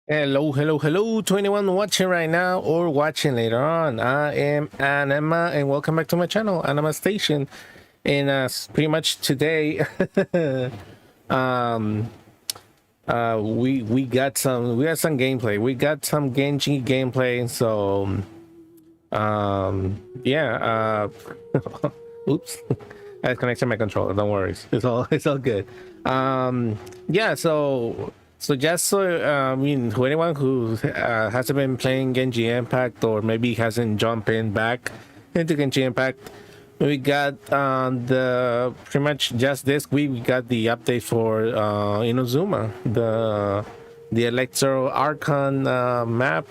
Hello to anyone watching right now or watching later on. I am Anima and welcome back to my channel, Anima Station. And pretty much today, um, we got some gameplay. We got some Genji gameplay. So yeah. Oops, I disconnected my controller. Don't worry, it's all good. Yeah. So just so I mean, for anyone who hasn't been playing Genji Impact or maybe hasn't jumped in back into Genji Impact, we got the pretty much just this week we got the update for Inazuma, the Electro Archon map.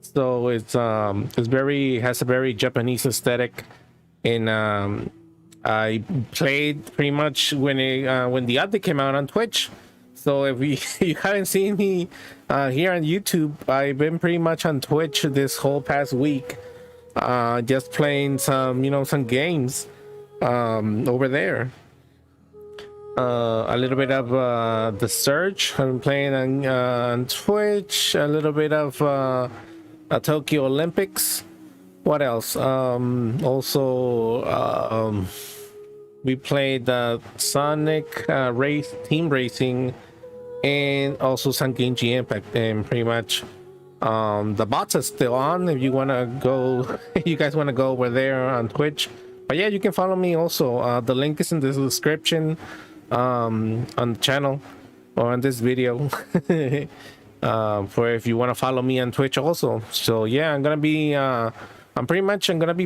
So it's very has a very Japanese aesthetic, and I played pretty much when the update came out on Twitch. So if you haven't seen me here on YouTube, I've been pretty much on Twitch this whole past week, just playing some games over there. A little bit of the Surge. I've been playing on Twitch. A little bit of Tokyo Olympics. What else? Also, we played Sonic race team racing, and also some Genji Impact. And pretty much, the bots are still on. If you want to go, you guys want to go over there on Twitch. But yeah, you can follow me also. The link is in the description on the channel or on this video. For if you want to follow me on Twitch also. So yeah, I'm gonna be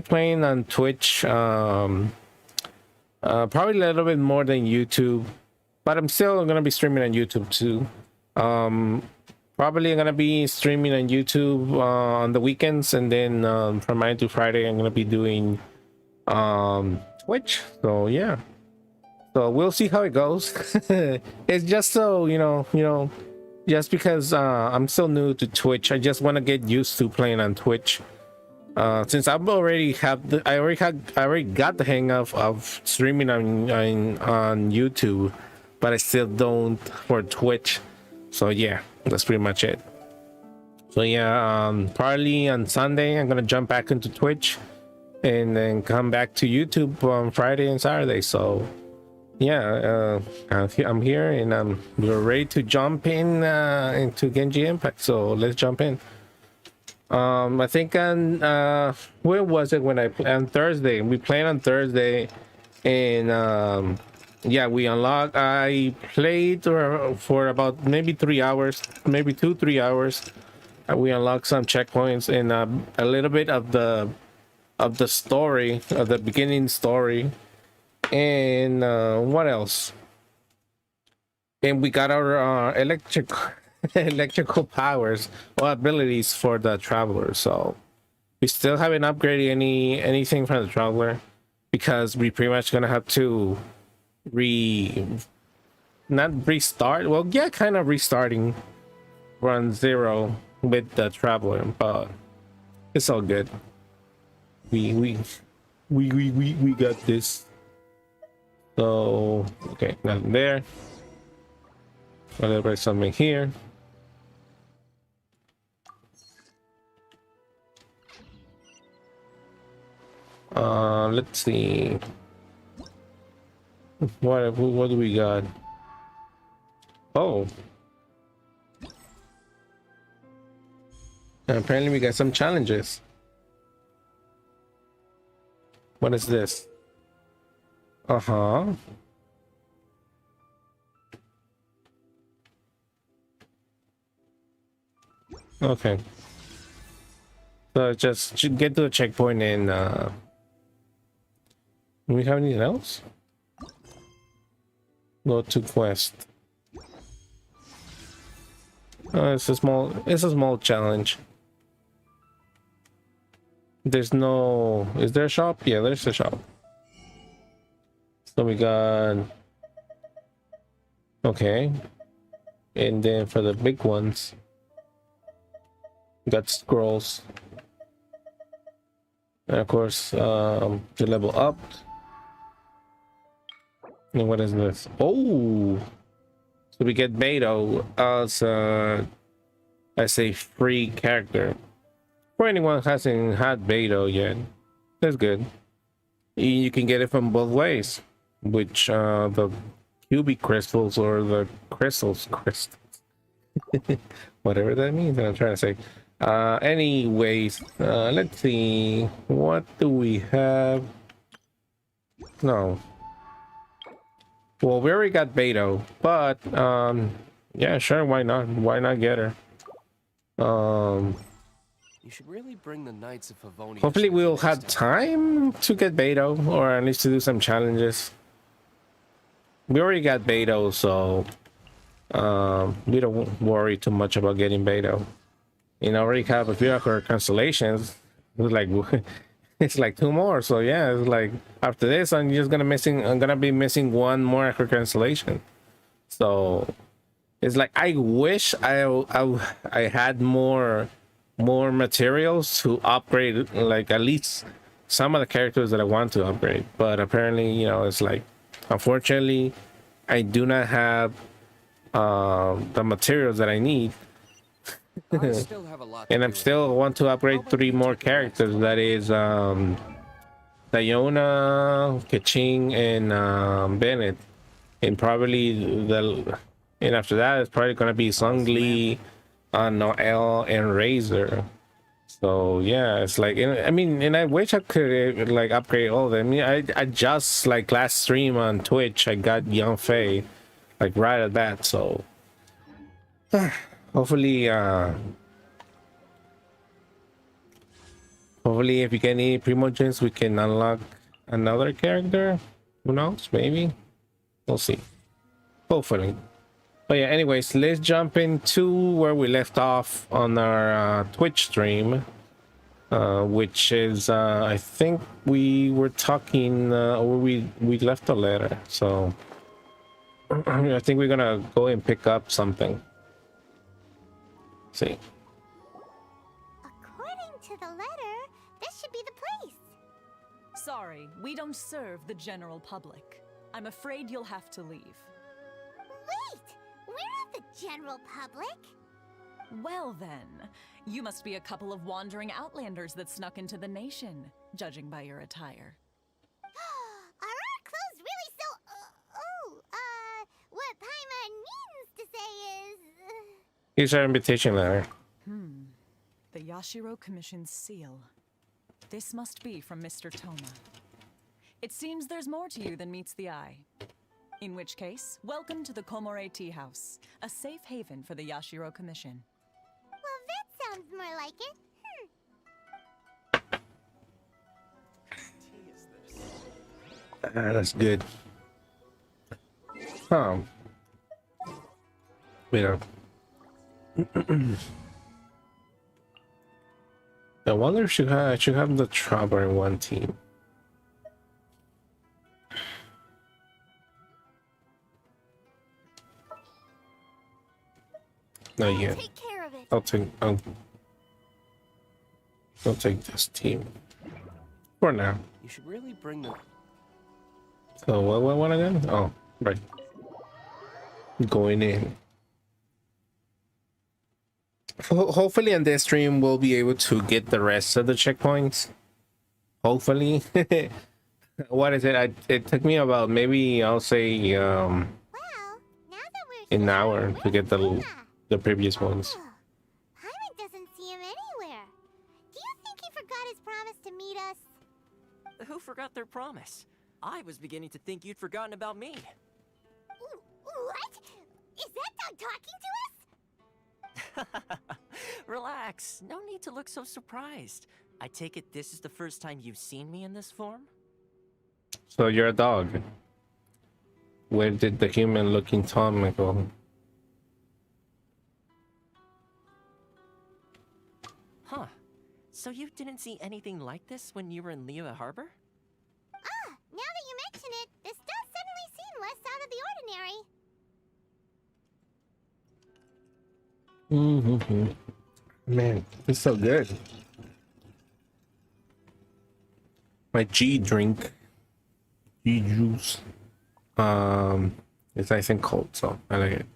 playing on Twitch, probably a little bit more than YouTube, but I'm still gonna be streaming on YouTube too. Probably gonna be streaming on YouTube on the weekends, and then from Monday to Friday I'm gonna be doing Twitch. So yeah, so we'll see how it goes. It's just so just because I'm still new to Twitch, I just want to get used to playing on Twitch. Since I already got the hang of streaming on YouTube, but I still don't for Twitch. So yeah, that's pretty much it. So yeah, probably on Sunday I'm gonna jump back into Twitch, and then come back to YouTube on Friday and Saturday. So yeah, I'm here, and we're ready to jump in into Genji Impact. So let's jump in. I think on where was it when on Thursday? We played on Thursday, and yeah, we unlocked. I played for about maybe 3 hours, maybe 2-3 hours. We unlocked some checkpoints and a little bit of the story, of the beginning story, and what else? And we got our electrical powers or abilities for the traveler. So we still haven't upgraded anything from the traveler, because we pretty much gonna have to not restart, well, yeah, kind of restarting run 0 with the traveler, but it's all good. We got this. So okay, nothing there. A little bit something here. Let's see. What do we got? Oh, and apparently we got some challenges. What is this? Uh-huh. Okay. So just get to the checkpoint, and do we have anything else? Go to quest. It's a small challenge. There's no, is there a shop? Yeah, there's a shop. So we got, okay, and then for the big ones, we got scrolls, and of course to level up. And what is this? Oh, so we get Beto as as a free character for anyone who hasn't had beta yet. That's good. You can get it from both ways, which the cubic crystals or the crystals, whatever that means. I'm trying to say. Anyways, let's see. What do we have? No. Well, we already got Beto, but yeah, sure, why not? Why not get her? You should really bring the Knights of Favonia. Hopefully we'll have time to get Beto, or at least to do some challenges. We already got Beto, so we don't worry too much about getting Beto. You know, already have a few of our constellations. It's like it's like 2 more, so yeah, it's like after this I'm gonna be missing 1 more of her constellation. So it's like I wish I had more materials to upgrade, like at least some of the characters that I want to upgrade, but apparently, you know, it's like unfortunately I do not have the materials that I need. I still have a lot to And I'm do. still want to upgrade 3 more characters, that is Diona, Kaching, and Bennett, and probably and after that it's probably gonna be Sungli, Noel, and Razor. So yeah, it's like, I mean, and I wish I could like upgrade all of them. I just like last stream on Twitch I got Young Fei like right at that, so hopefully hopefully if we get any Primogens we can unlock another character. Who knows, maybe, we'll see, hopefully. But yeah, anyways, let's jump into where we left off on our Twitch stream, which is I think we were talking or we left a letter, so I think we're gonna go and pick up something. See, according to the letter, this should be the place. Sorry, we don't serve the general public. I'm afraid you'll have to leave. Wait, we're not the general public. Well then, you must be a couple of wandering outlanders that snuck into the nation, judging by your attire. Are our clothes really so... what Paimon means to say is... here's our invitation letter. The Yashiro Commission's seal. This must be from Mr. Toma. It seems there's more to you than meets the eye. In which case, welcome to the Komore Tea House, a safe haven for the Yashiro Commission. Well, that sounds more like it. That's good. Wait up. I wonder if I should have the Trouble in one team. Not yet. Take care of it. I'll take this team for now. You should really bring the... So what again? Oh, right. Going in. Hopefully on this stream we'll be able to get the rest of the checkpoints. Hopefully. What is it? It took me about, maybe I'll say Well, now that we're an hour here, to get where's the previous ones. Paimon doesn't see him anywhere. Do you think he forgot his promise to meet us? Who forgot their promise? I was beginning to think you'd forgotten about me. What? Is that dog talking to us? Relax, no need to look so surprised. I take it this is the first time you've seen me in this form? So you're a dog. Where did the human-looking Tom go? Huh. So you didn't see anything like this when you were in Liyue Harbor? Ah, now that you mention it, this does suddenly seem less out of the ordinary. Man, it's so good. My G drink, G juice, it's nice and cold, so I like it.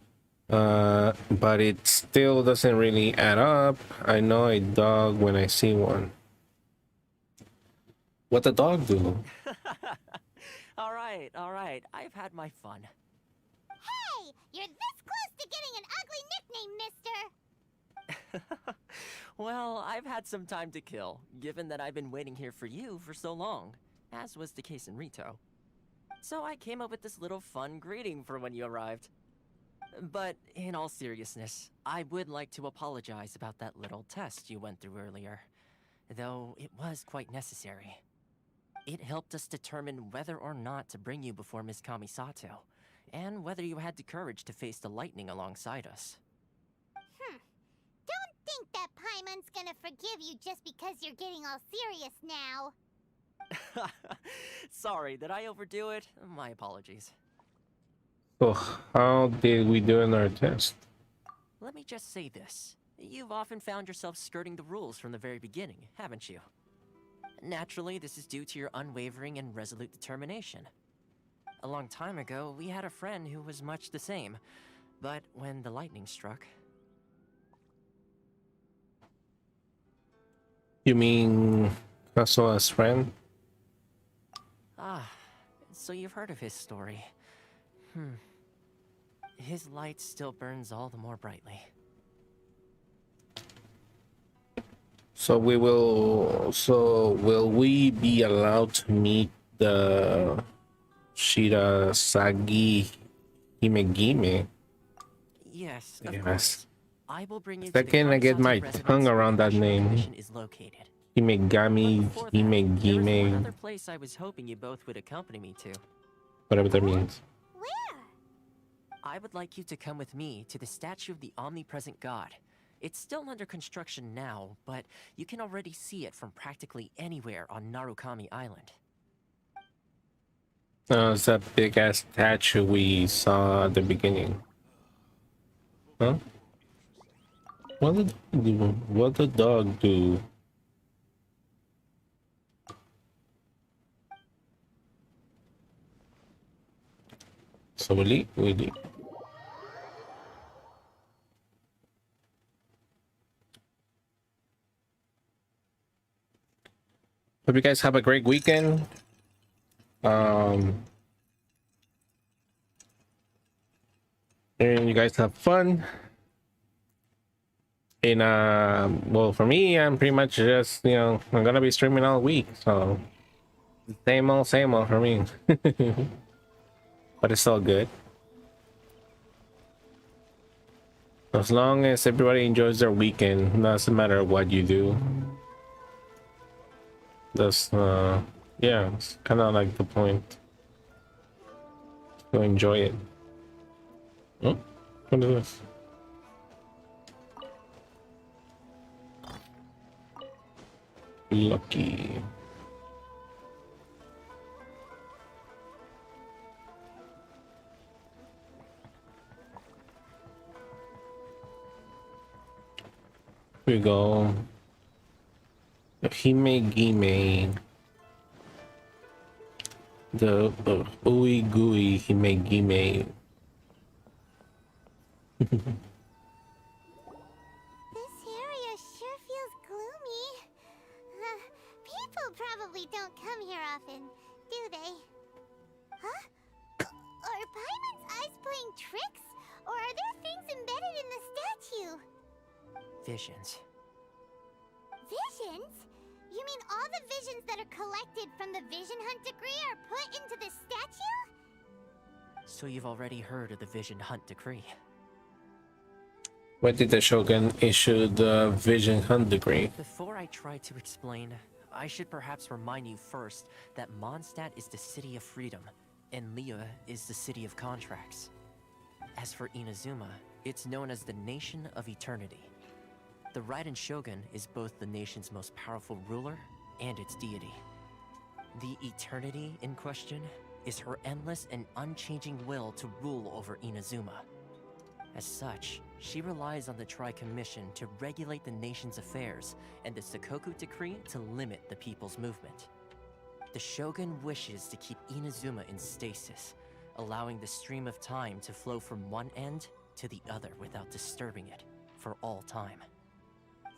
But it still doesn't really add up. I know a dog when I see one. What the dog do? All right, all right. I've had my fun. Hey, you're this close to getting an ugly nickname, mister! Well, I've had some time to kill, given that I've been waiting here for you for so long, as was the case in Rito. So I came up with this little fun greeting for when you arrived. But in all seriousness, I would like to apologize about that little test you went through earlier, though it was quite necessary. It helped us determine whether or not to bring you before Miss Kamisato, and whether you had the courage to face the lightning alongside us. Don't think that Paimon's gonna forgive you just because you're getting all serious now. Sorry, did I overdo it? My apologies. So how did we do in our test? Let me just say this. You've often found yourself skirting the rules from the very beginning, haven't you? Naturally, this is due to your unwavering and resolute determination. A long time ago, we had a friend who was much the same, but when the lightning struck... You mean Kasua's friend? Ah, so you've heard of his story. His light still burns all the more brightly. So will we be allowed to meet the Shirasagi Himegime? Yes, of Yes. course. I will bring you Second, to the I get my Kamisato residence tongue where around the that National name. Commission is located. Himegami, But before that, there is one Himegime, other place I was hoping you both would accompany me to. whatever that means. Where? I would like you to come with me to the statue of the omnipresent god. It's still under construction now, but you can already see it from practically anywhere on Narukami Island. It's that big ass statue we saw at the beginning. Huh? What did what the dog do? So we leave. Hope you guys have a great weekend. And you guys have fun. And well, for me, I'm pretty much just, I'm gonna be streaming all week, so same old for me. But it's all good. As long as everybody enjoys their weekend, doesn't matter what you do. That's yeah, it's kind of like the point. To enjoy it. Oh, what is this? Lucky. Here we go. Himegime. The ooey gooey Himegime. This area sure feels gloomy. People probably don't come here often, do they? Huh? Are Paimon's eyes playing tricks? Or are there things embedded in the statue? Visions. Visions? You mean all the visions that are collected from the Vision Hunt Decree are put into the statue? So you've already heard of the Vision Hunt Decree. When did the Shogun issue the Vision Hunt Decree? Before I try to explain, I should perhaps remind you first that Mondstadt is the city of freedom, and Liyue is the city of contracts. As for Inazuma, it's known as the Nation of Eternity. The Raiden Shogun is both the nation's most powerful ruler and its deity. The Eternity in question is her endless and unchanging will to rule over Inazuma. As such, she relies on the Tri-Commission to regulate the nation's affairs and the Sakoku Decree to limit the people's movement. The Shogun wishes to keep Inazuma in stasis, allowing the stream of time to flow from one end to the other without disturbing it for all time.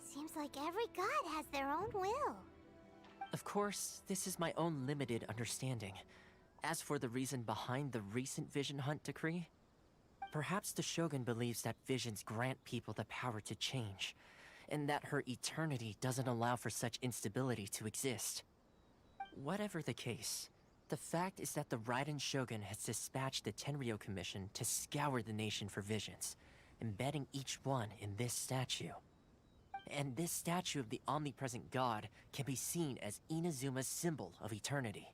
Seems like every god has their own will. Of course, this is my own limited understanding. As for the reason behind the recent Vision Hunt decree, perhaps the Shogun believes that visions grant people the power to change, and that her eternity doesn't allow for such instability to exist. Whatever the case, the fact is that the Raiden Shogun has dispatched the Tenryou Commission to scour the nation for visions, embedding each one in this statue. And this statue of the omnipresent god can be seen as Inazuma's symbol of eternity.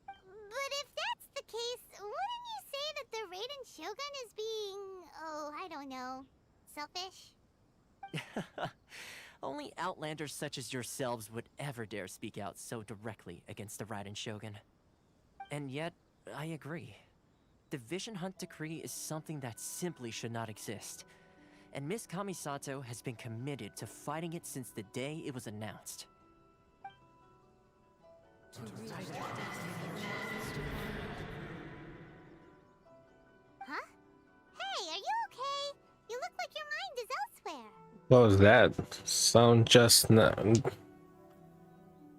But if that's the case, wouldn't you say that the Raiden Shogun is being, oh, I don't know, selfish? Only outlanders such as yourselves would ever dare speak out so directly against the Raiden Shogun. And yet, I agree. The Vision Hunt decree is something that simply should not exist. And Miss Kamisato has been committed to fighting it since the day it was announced. Huh? Hey, are you okay? You look like your mind is elsewhere. What was that sound just now?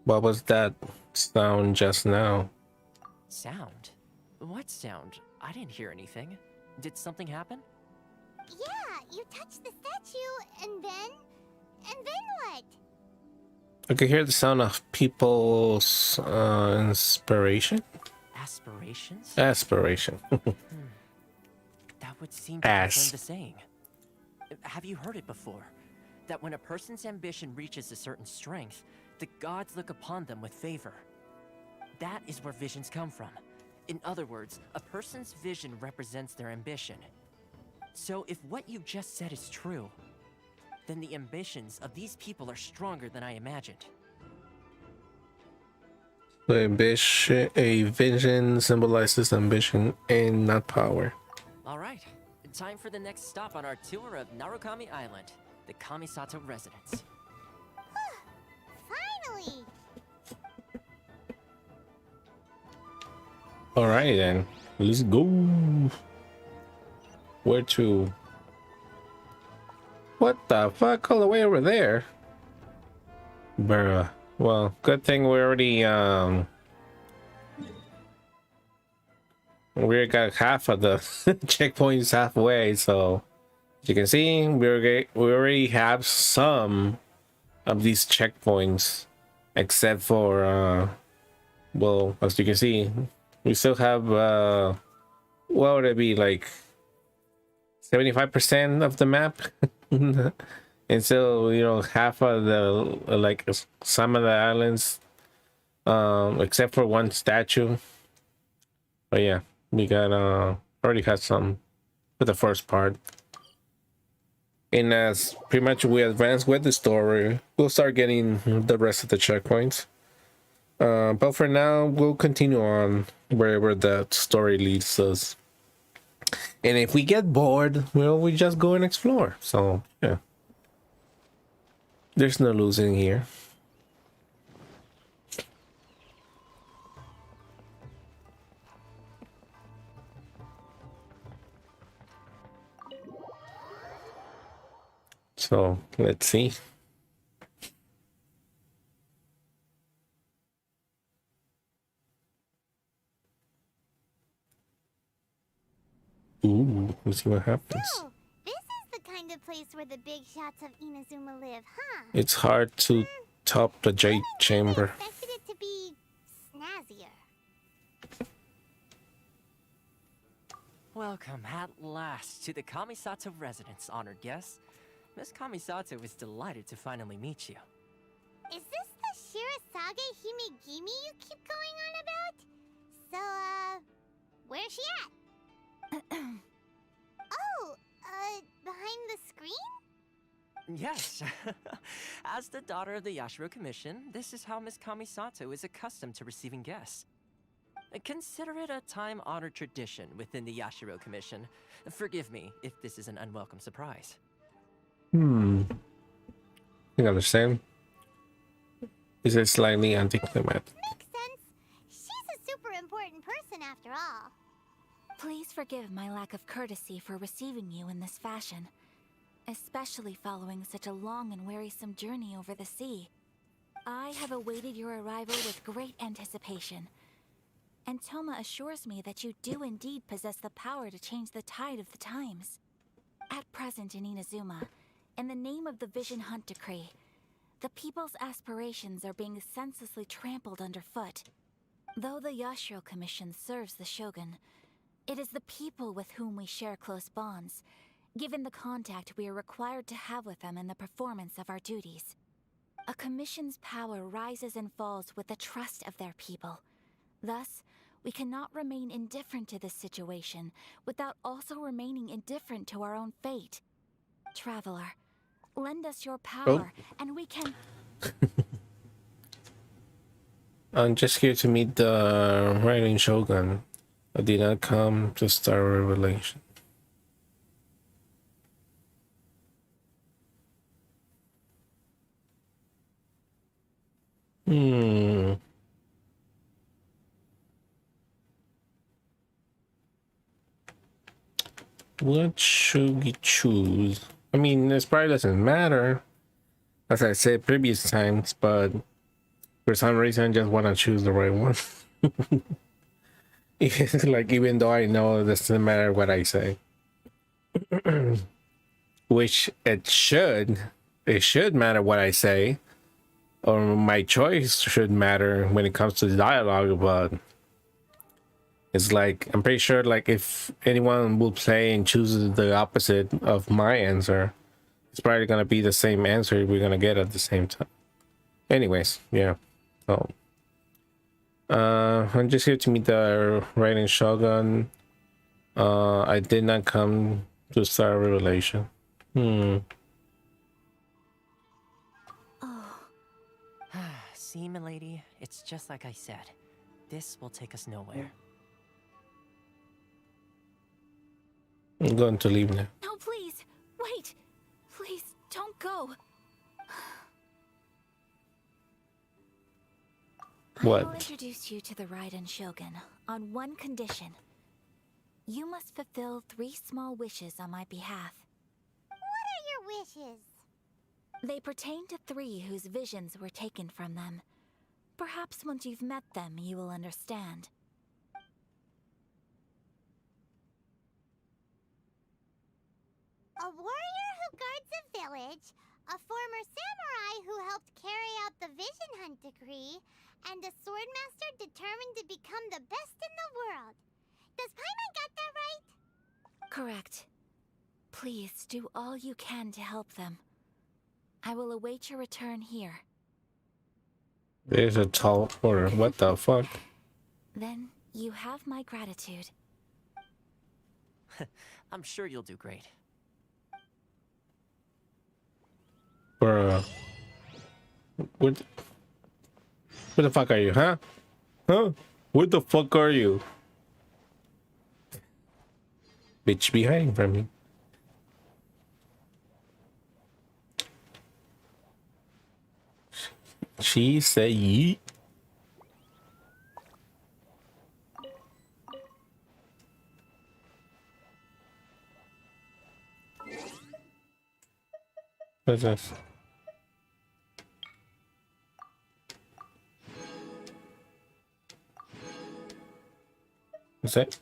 What was that sound just now? Sound? What sound? I didn't hear anything. Did something happen? Yeah, you touched the statue, and then what? I could hear the sound of people's inspiration. Aspirations? Aspiration. That would seem to Ass. confirm the saying. Have you heard it before? That when a person's ambition reaches a certain strength, the gods look upon them with favor. That is where visions come from. In other words, a person's vision represents their ambition. So if what you just said is true, then the ambitions of these people are stronger than I imagined. The ambition, a vision symbolizes ambition and not power. All right, time for the next stop on our tour of Narukami Island, the Kamisato residence. Finally! Alright then, let's go. Where to? What the fuck? All the way over there? Bruh. Well, good thing we already we got half of the checkpoints halfway, so as you can see, we already have some of these checkpoints, except for well, as you can see, we still have what would it be, like 75% of the map. And so, you know, half of the, like, some of the islands, except for one statue. But yeah, we got already got some for the first part. And as pretty much we advance with the story, we'll start getting the rest of the checkpoints. But for now, we'll continue on wherever the story leads us. And if we get bored, well, we just go and explore. So yeah, there's no losing here. So let's see. Ooh, let's see what happens. So, this is the kind of place where the big shots of Inazuma live, huh? It's hard to top the Jade Chamber. I expected it to be snazzier. Welcome at last to the Kamisato residence, honored guests. Miss Kamisato is delighted to finally meet you. Is this the Shirazage Himegimi you keep going on about? So, where's she at? Oh, behind the screen? Yes. As the daughter of the Yashiro Commission, this is how Miss Kamisato is accustomed to receiving guests. Consider it a time-honored tradition within the Yashiro Commission. Forgive me if this is an unwelcome surprise. I understand. Is it slightly anticlimactic? Makes sense. She's a super important person after all. Please forgive my lack of courtesy for receiving you in this fashion, especially following such a long and wearisome journey over the sea. I have awaited your arrival with great anticipation, and Toma assures me that you do indeed possess the power to change the tide of the times. At present in Inazuma, in the name of the Vision Hunt Decree, the people's aspirations are being senselessly trampled underfoot. Though the Yashiro Commission serves the Shogun, it is the people with whom we share close bonds, given the contact we are required to have with them in the performance of our duties. A commission's power rises and falls with the trust of their people. Thus, we cannot remain indifferent to this situation without also remaining indifferent to our own fate. Traveler, lend us your power, and we can... I'm just here to meet the Writing Shogun. I did not come to start a revelation. What should we choose? I mean, this probably doesn't matter, as I said previous times, but for some reason, I just want to choose the right one. Like, even though I know it doesn't matter what I say. Which it should matter what I say, or my choice should matter when it comes to the dialogue, but it's like, I'm pretty sure, like, if anyone will play and chooses the opposite of my answer, it's probably gonna be the same answer we're gonna get at the same time. Anyways, yeah. So I'm just here to meet the Writing Shogun. I did not come to start a revelation. See, milady, it's just like I said. This will take us nowhere. I'm going to leave now. No, please, wait! Please, don't go! What? I will introduce you to the Raiden Shogun on one condition. You must fulfill 3 small wishes on my behalf. What are your wishes? They pertain to 3 whose visions were taken from them. Perhaps once you've met them, you will understand. A warrior who guards a village, a former samurai who helped carry out the Vision Hunt Decree, and a swordmaster determined to become the best in the world. Does Paimon got that right? Correct. Please do all you can to help them. I will await your return here. There's a tall order. What the fuck? Then you have my gratitude. I'm sure you'll do great. Bruh. Where the fuck are you, huh? Huh? Where the fuck are you? Bitch be hiding from me. She said yeet. What's this? What's that?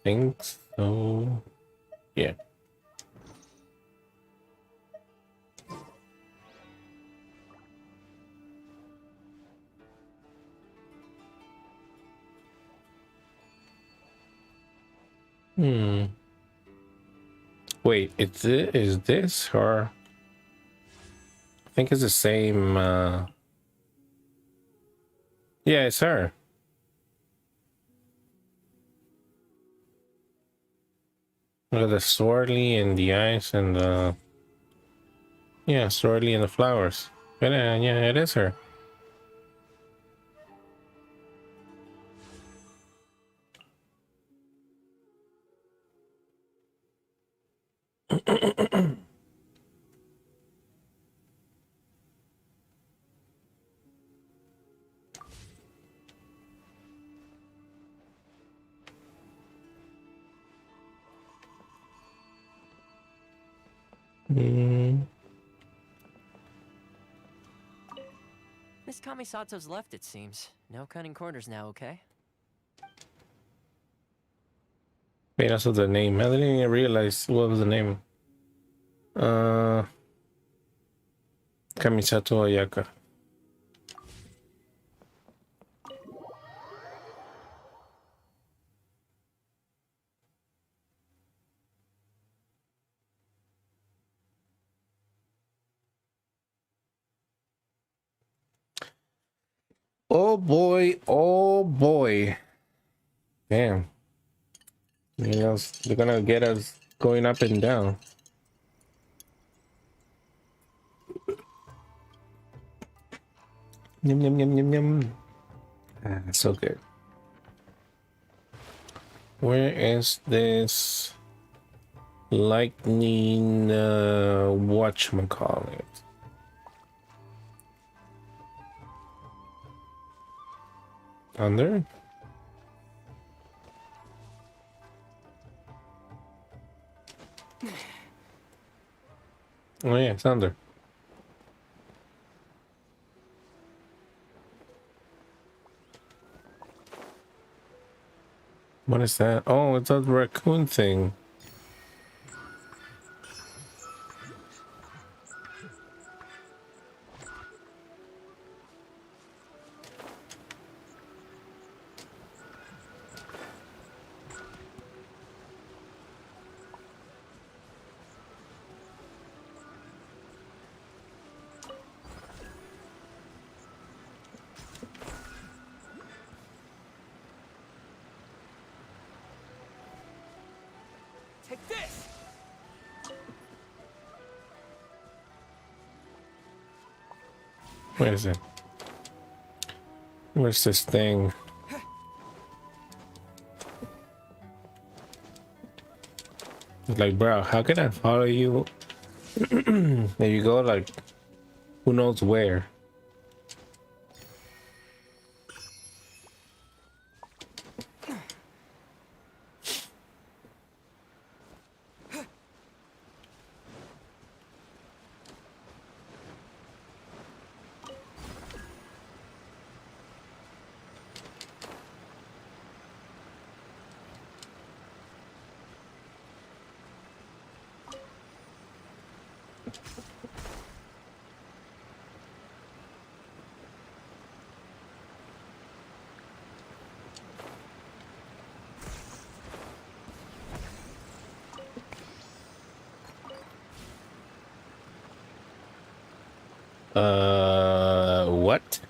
Think so. Yeah. Wait, is this her? I think it's the same. Yeah, it's her. Look at the swordly and the eyes and the... Yeah, swordly and the flowers. But, yeah, it is her. Mm. Miss Kamisato's left, it seems. No cutting corners now, okay? Wait, that's the name. I didn't even realize what was the name. Kamisato Ayaka. Oh boy, oh boy. Damn. You know, they're gonna get us going up and down. Yum, yum, yum, yum, yum. Ah, so good. Where is this lightning whatchamacallit? Under? Oh yeah, it's under. What is that? Oh, it's a raccoon thing. Take this! Where is it? Where's this thing? It's like, bro, how can I follow you? There you go, like, who knows where? What?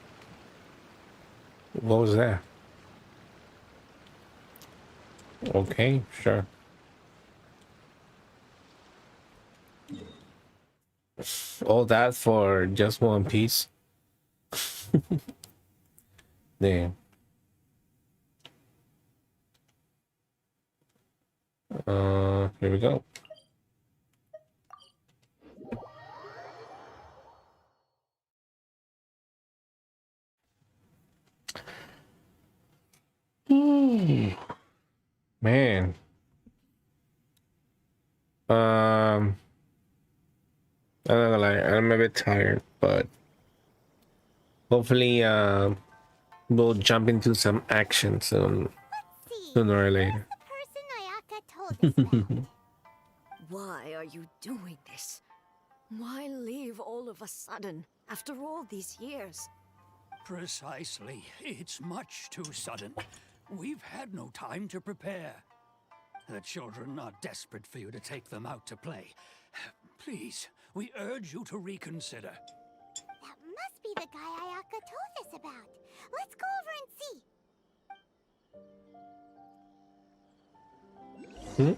What was that? Okay, sure. All that for just one piece? Damn. Here we go. Ooh, man. I'm not gonna lie, I'm a bit tired, but hopefully, we'll jump into some action soon, See, sooner or later. the person Ayaka told us about. Why are you doing this? Why leave all of a sudden, after all these years? Precisely. It's much too sudden. We've had no time to prepare. The children are desperate for you to take them out to play. Please, we urge you to reconsider. That must be the guy Ayaka told us about. Let's go over and see. Hmm?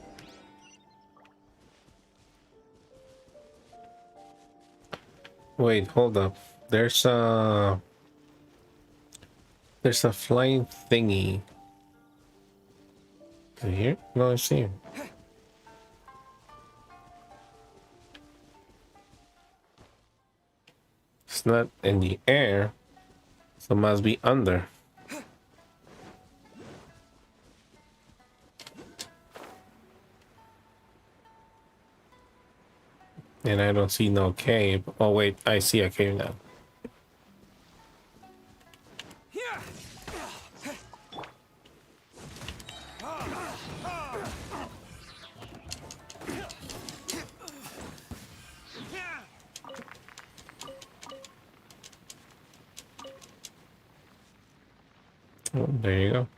Wait, hold up. There's a flying thingy. Is it here? No, I see him. It's not in the air, so it must be under. And I don't see no cave. Oh wait, I see a cave now. Oh, there you go.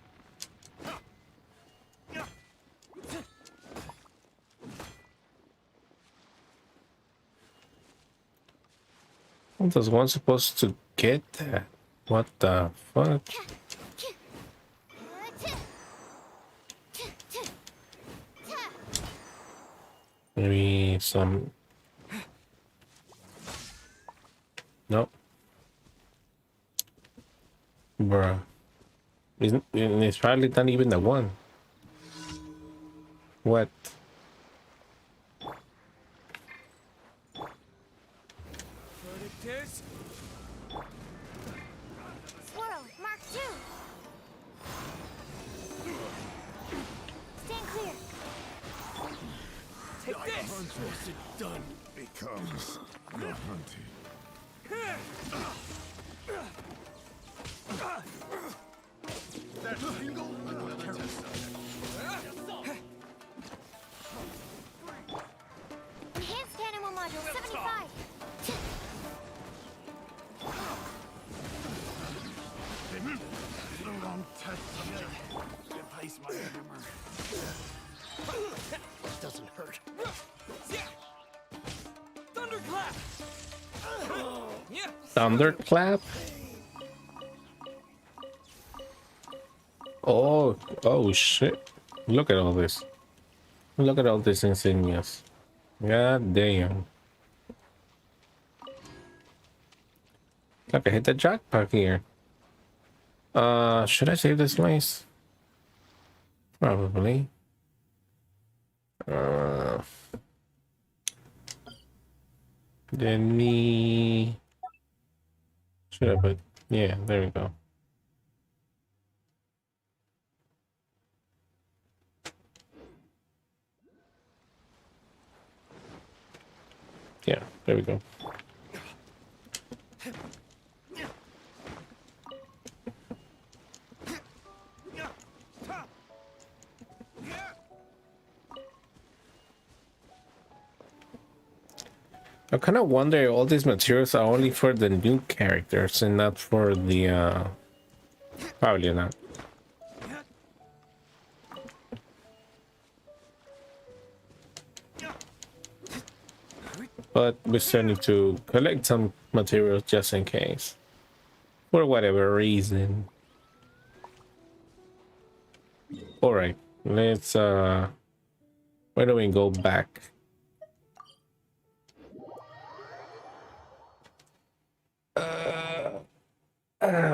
What was one supposed to get that? What the fuck? Maybe some. Nope. Bruh. It's probably not even the one. What? Swirl, Mark 2. Stand clear. Take this! Done becomes your hunting. That single Enhanced Anima module 75. long test replace my hammer. Doesn't hurt. Thunderclap! Yeah. Thunderclap? Oh shit. Look at all this. Look at all these insignias. God damn. Like I hit the jackpot here. Should I save this place? Probably. Then we should have put, yeah, there we go. Yeah, there we go. I kind of wonder all these materials are only for the new characters and not for the probably not. But we still need to collect some materials just in case, for whatever reason. All right, let's where do we go back?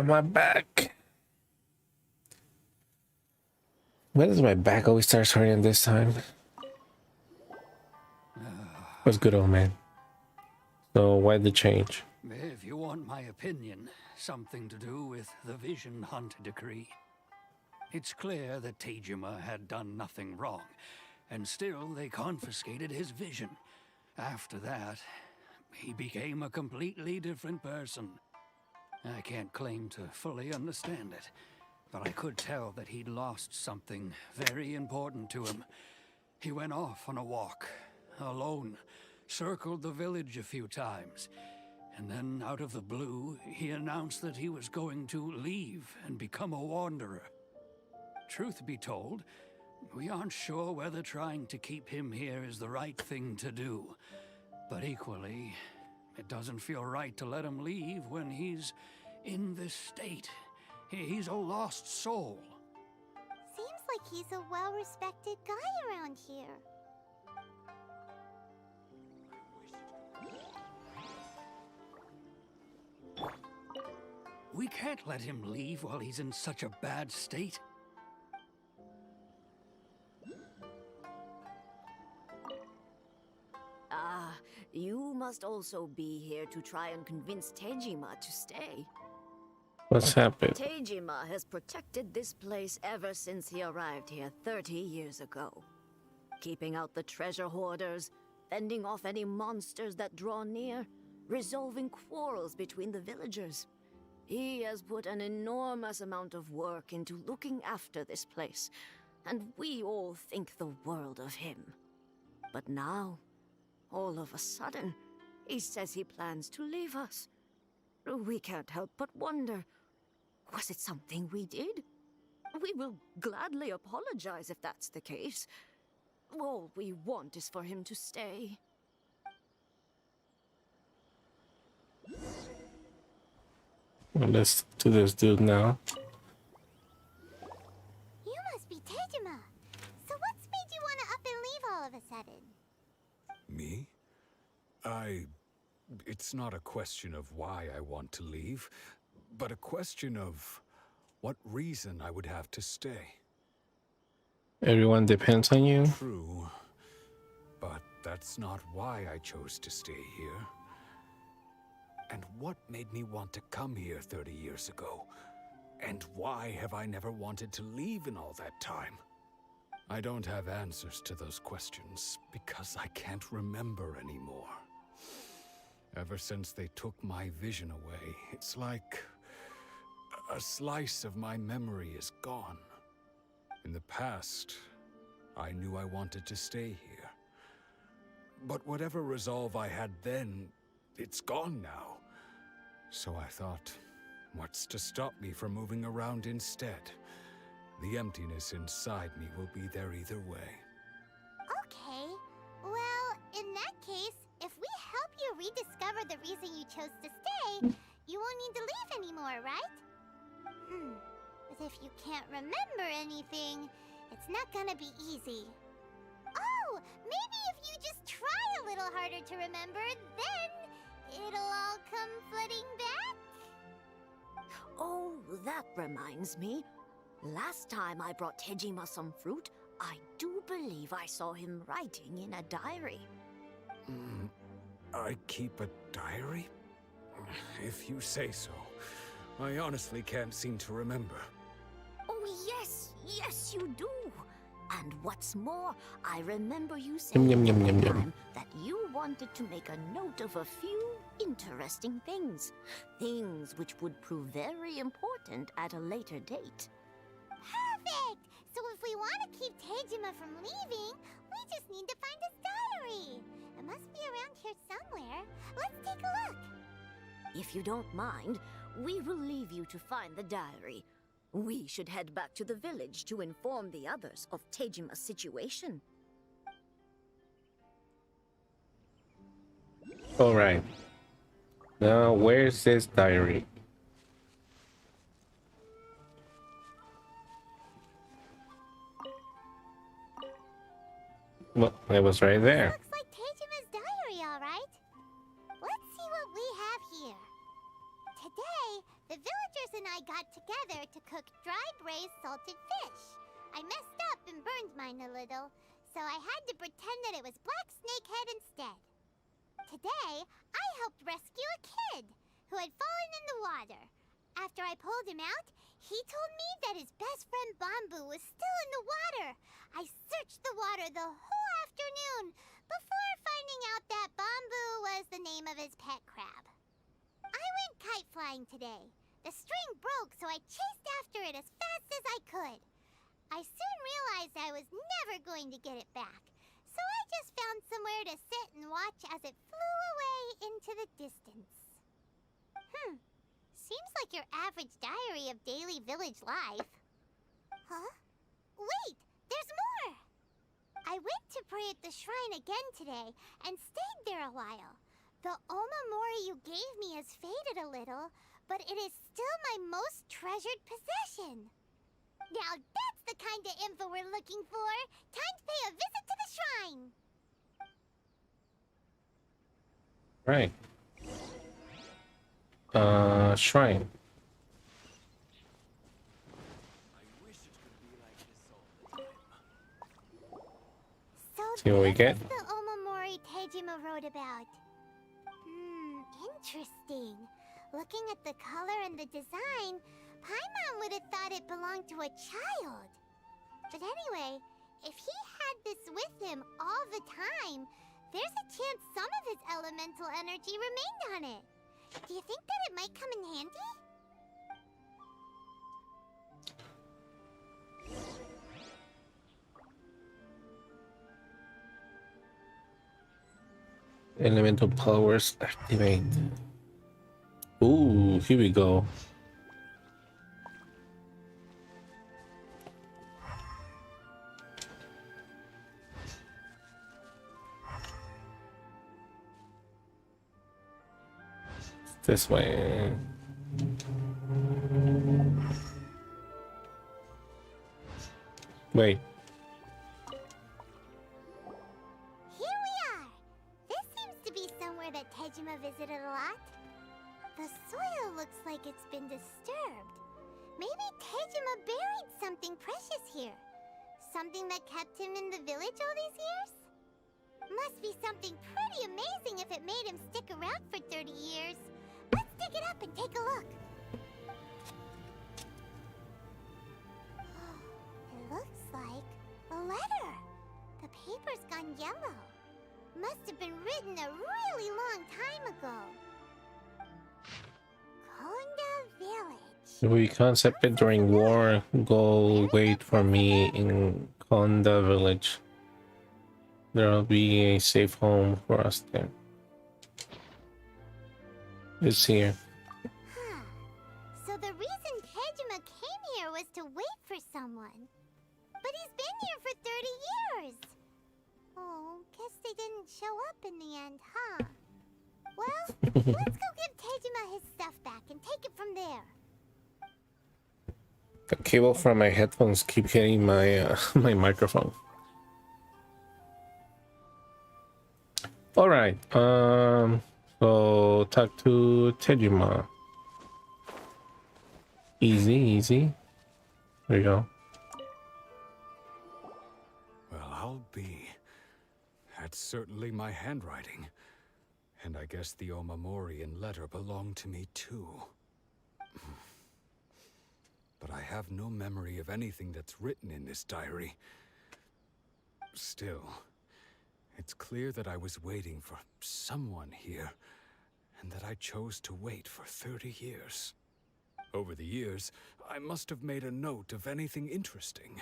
My back. Why does my back always start hurting this time? What's good, old man? So why the change? If you want my opinion, something to do with the Vision Hunt decree. It's clear that Tejima had done nothing wrong, and still they confiscated his vision. After that, he became a completely different person. I can't claim to fully understand it, but I could tell that he'd lost something very important to him. He went off on a walk, alone, circled the village a few times, and then out of the blue, he announced that he was going to leave and become a wanderer. Truth be told, we aren't sure whether trying to keep him here is the right thing to do, but equally, it doesn't feel right to let him leave when he's in this state. He's a lost soul. Seems like he's a well-respected guy around here. We can't let him leave while he's in such a bad state. You must also be here to try and convince Tejima to stay. What's happened? Tejima has protected this place ever since he arrived here 30 years ago. Keeping out the treasure hoarders, fending off any monsters that draw near, resolving quarrels between the villagers. He has put an enormous amount of work into looking after this place, and we all think the world of him. But now, all of a sudden, he says he plans to leave us. We can't help but wonder, was it something we did? We will gladly apologize if that's the case. All we want is for him to stay. Well, let's do this dude now. You must be Tejima. So what's made you want to up and leave all of a sudden? Me? It's not a question of why I want to leave, but a question of what reason I would have to stay. Everyone depends on you. True, but that's not why I chose to stay here. And what made me want to come here 30 years ago? And why have I never wanted to leave in all that time? I don't have answers to those questions because I can't remember anymore. Ever since they took my vision away, it's like a slice of my memory is gone. In the past, I knew I wanted to stay here. But whatever resolve I had then, it's gone now. So I thought, what's to stop me from moving around instead? The emptiness inside me will be there either way. Okay. Well, in that case, if we help you rediscover the reason you chose to stay, you won't need to leave anymore, right? But if you can't remember anything, it's not gonna be easy. Oh, maybe if you just try a little harder to remember, then it'll all come flooding back? Oh, that reminds me. Last time I brought Tejima some fruit, I do believe I saw him writing in a diary. I keep a diary? If you say so. I honestly can't seem to remember. Oh, yes, you do. And what's more, I remember you saying Yum, yum, at yum, the yum. time that you wanted to make a note of a few interesting things. Things which would prove very important at a later date. Perfect! So if we want to keep Tejima from leaving, we just need to find his diary. It must be around here somewhere. Let's take a look. If you don't mind, we will leave you to find the diary. We should head back to the village to inform the others of Tejima's situation. All right. Now, where's this diary? Well, it was right there. Looks like Tejima's diary, all right. Let's see what we have here. Today, the villagers and I got together to cook dry braised salted fish. I messed up and burned mine a little, so I had to pretend that it was black snakehead instead. Today, I helped rescue a kid who had fallen in the water. After I pulled him out, he told me that his best friend Bamboo was still in the water. I searched the water the whole afternoon before finding out that Bamboo was the name of his pet crab. I went kite flying today. The string broke, so I chased after it as fast as I could. I soon realized I was never going to get it back, so I just found somewhere to sit and watch as it flew away into the distance. Seems like your average diary of daily village life. Huh? Wait, there's more! I went to pray at the shrine again today and stayed there a while. The omamori you gave me has faded a little, but it is still my most treasured possession. Now that's the kind of info we're looking for. Time to pay a visit to the shrine. Right. Shrine. So See what we get? this is the omamori Tejima wrote about. Interesting. Looking at the color and the design, Paimon would have thought it belonged to a child. But anyway, if he had this with him all the time, There's a chance some of his elemental energy remained on it. Do you think that it might come in handy? Elemental powers activate. Ooh, here we go. This way. Wait. Here we are! This seems to be somewhere that Tejima visited a lot. The soil looks like it's been disturbed. Maybe Tejima buried something precious here. Something that kept him in the village all these years? Must be something pretty amazing if it made him stick around for 30 years. Let's dig it up and take a look. It looks like a letter. The paper's gone yellow. Must have been written a really long time ago. Konda Village. We concepted during war. Go wait for me in Konda Village. There'll be a safe home for us there. It's here. Huh. So the reason Tejima came here was to wait for someone. But he's been here for 30 years. Oh, guess they didn't show up in the end, huh? Well, let's go give Tejima his stuff back and take it from there. The cable from my headphones keep hitting my my microphone. All right. So talk to Tejima. Easy, easy. There you go. Well, I'll be. That's certainly my handwriting. And I guess the Omamorian letter belonged to me too. But I have no memory of anything that's written in this diary. Still, it's clear that I was waiting for someone here, and that I chose to wait for 30 years. Over the years, I must have made a note of anything interesting.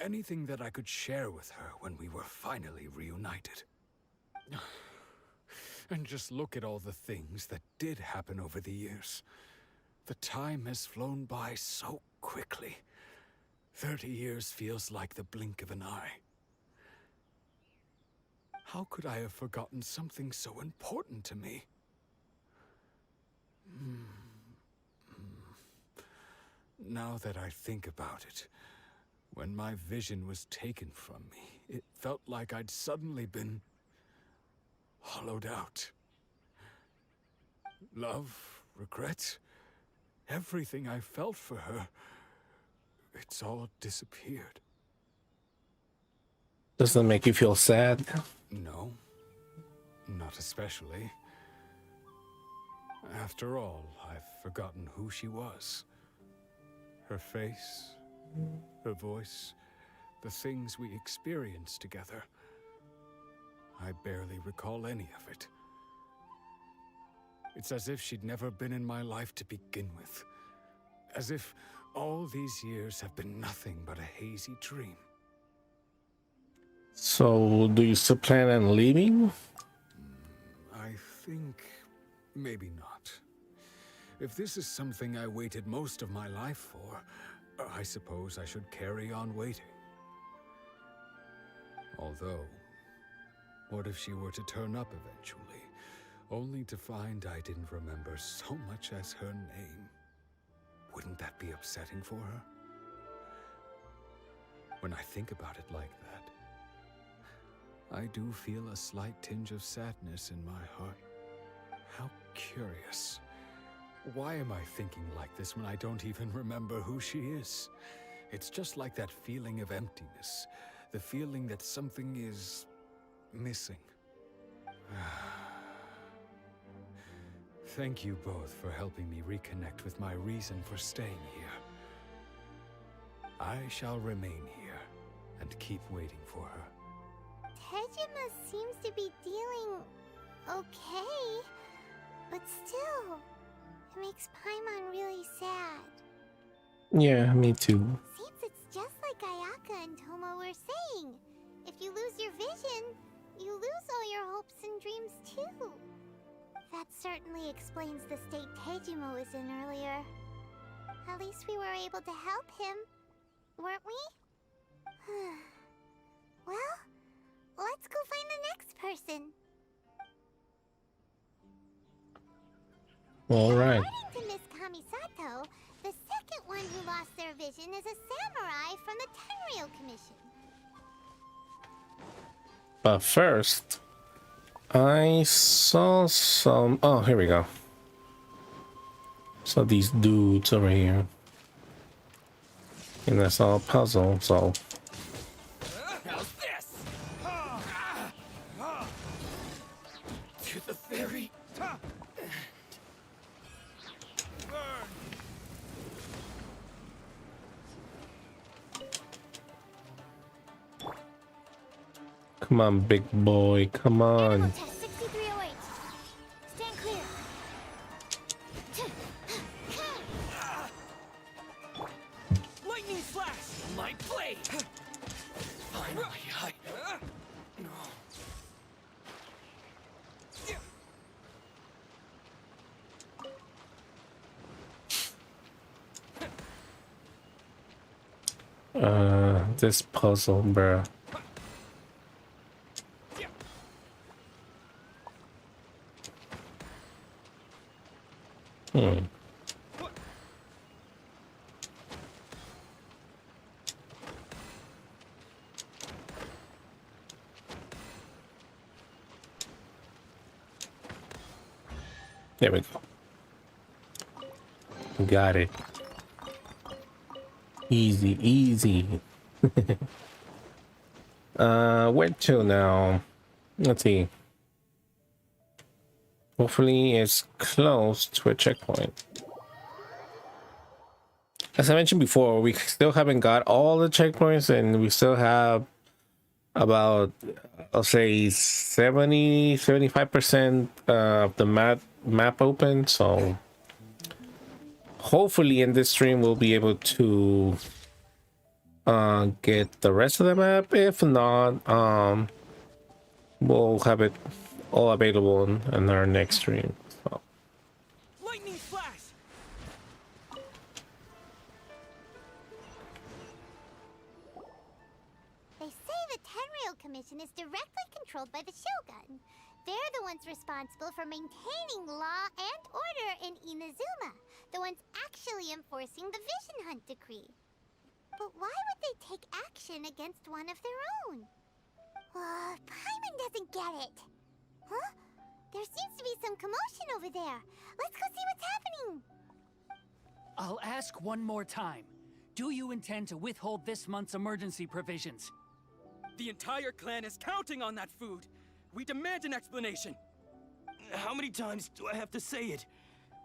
Anything that I could share with her when we were finally reunited. And just look at all the things that did happen over the years. The time has flown by so quickly. 30 years feels like the blink of an eye. How could I have forgotten something so important to me? Now that I think about it, when my vision was taken from me, it felt like I'd suddenly been hollowed out. Love, regret, everything I felt for her, it's all disappeared. Does that make you feel sad? No, not especially. After all, I've forgotten who she was. Her face, her voice, the things we experienced together. I barely recall any of it. It's as if she'd never been in my life to begin with. As if all these years have been nothing but a hazy dream. So, do you still plan on leaving? I think maybe not. If this is something I waited most of my life for, I suppose I should carry on waiting. Although, what if she were to turn up eventually, only to find I didn't remember so much as her name? Wouldn't that be upsetting for her? When I think about it like that, I do feel a slight tinge of sadness in my heart. How curious. Why am I thinking like this when I don't even remember who she is? It's just like that feeling of emptiness, the feeling that something is missing. Thank you both for helping me reconnect with my reason for staying here. I shall remain here and keep waiting for her. Tejima seems to be dealing okay, but still, it makes Paimon really sad. Yeah, me too. Seems it's just like Ayaka and Tomo were saying. If you lose your vision, you lose all your hopes and dreams too. That certainly explains the state Tejima was in earlier. At least we were able to help him, weren't we? Well, let's go find the next person. All right. According to Miss Kamisato, the second one who lost their vision is a samurai from the Tenryou Commission. But first, I saw some. Oh, here we go. So these dudes over here, and that's all puzzle. So How's this? To the ferry. Burn. come on, big boy, come on. Animal test 6308. Stand clear. Lightning flash. My blade. Finally, This puzzle, bruh. There we go. Got it. Easy, easy. Where to now? Let's see. Hopefully it's close to a checkpoint. As I mentioned before, we still haven't got all the checkpoints, and we still have about, I'll say 75% of the map open. So hopefully in this stream we'll be able to get the rest of the map. If not, we'll have it all available in our next stream. So. lightning flash. They say the Tenryou Commission is directly controlled by the Shogun. They're the ones responsible for maintaining law and order in Inazuma, the ones actually enforcing the Vision Hunt decree. But why would they take action against one of their own? Paimon doesn't get it. Huh? There seems to be some commotion over there. Let's go see what's happening. I'll ask one more time. Do you intend to withhold this month's emergency provisions? The entire clan is counting on that food. We demand an explanation. How many times do I have to say it?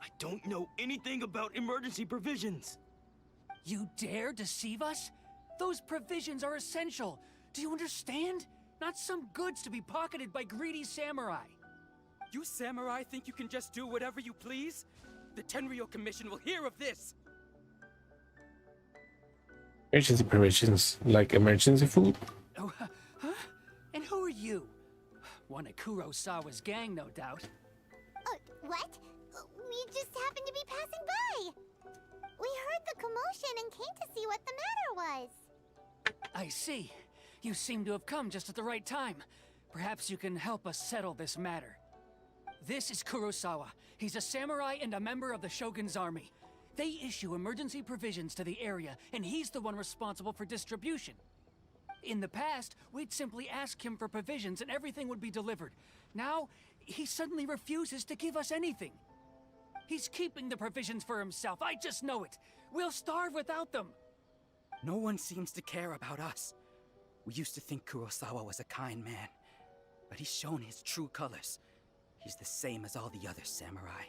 I don't know anything about emergency provisions. You dare deceive us? Those provisions are essential. Do you understand? Not some goods to be pocketed by greedy samurai. You samurai think you can just do whatever you please? The Tenryou Commission will hear of this. Emergency provisions, like emergency food? Oh, huh? And who are you? One of Kurosawa's gang, no doubt. What? We just happened to be passing by. We heard the commotion and came to see what the matter was. I see. You seem to have come just at the right time. Perhaps you can help us settle this matter. This is Kurosawa. He's a samurai and a member of the Shogun's army. They issue emergency provisions to the area, and he's the one responsible for distribution. In the past, we'd simply ask him for provisions and everything would be delivered. Now, he suddenly refuses to give us anything. He's keeping the provisions for himself, I just know it. We'll starve without them. No one seems to care about us. We used to think Kurosawa was a kind man, but he's shown his true colors. He's the same as all the other samurai.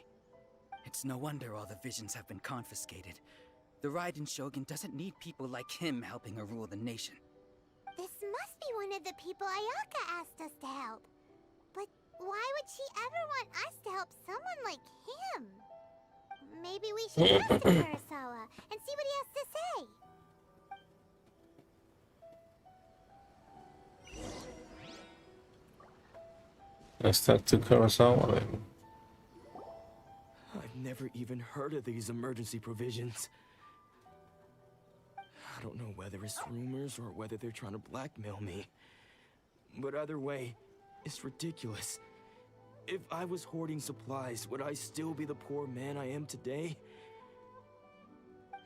It's no wonder all the visions have been confiscated. The Raiden Shogun doesn't need people like him helping her rule the nation. This must be one of the people Ayaka asked us to help. But why would she ever want us to help someone like him? Maybe we should talk to Kurosawa and see what he has to say. Let's talk to Kurosawa then. I've never even heard of these emergency provisions. I don't know whether it's rumors or whether they're trying to blackmail me. But either way, it's ridiculous. If I was hoarding supplies, would I still be the poor man I am today?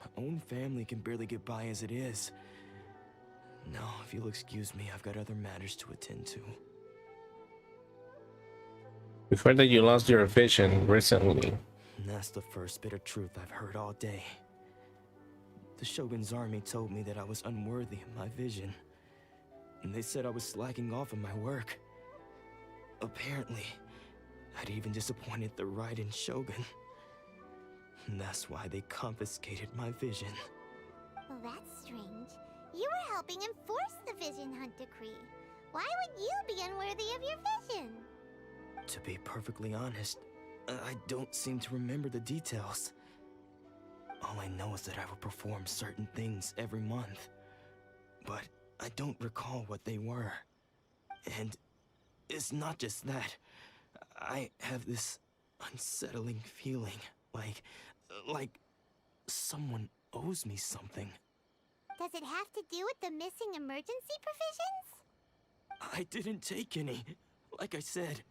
My own family can barely get by as it is. Now, if you'll excuse me, I've got other matters to attend to. We've heard that you lost your vision recently. And that's the first bit of truth I've heard all day. The Shogun's army told me that I was unworthy of my vision. And they said I was slacking off in my work. Apparently, I'd even disappointed the Raiden Shogun. And that's why they confiscated my vision. Well, that's strange. You were helping enforce the Vision Hunt Decree. Why would you be unworthy of your vision? To be perfectly honest, I don't seem to remember the details. All I know is that I would perform certain things every month. But I don't recall what they were. And it's not just that. I have this unsettling feeling, like someone owes me something. Does it have to do with the missing emergency provisions? I didn't take any. Like I said,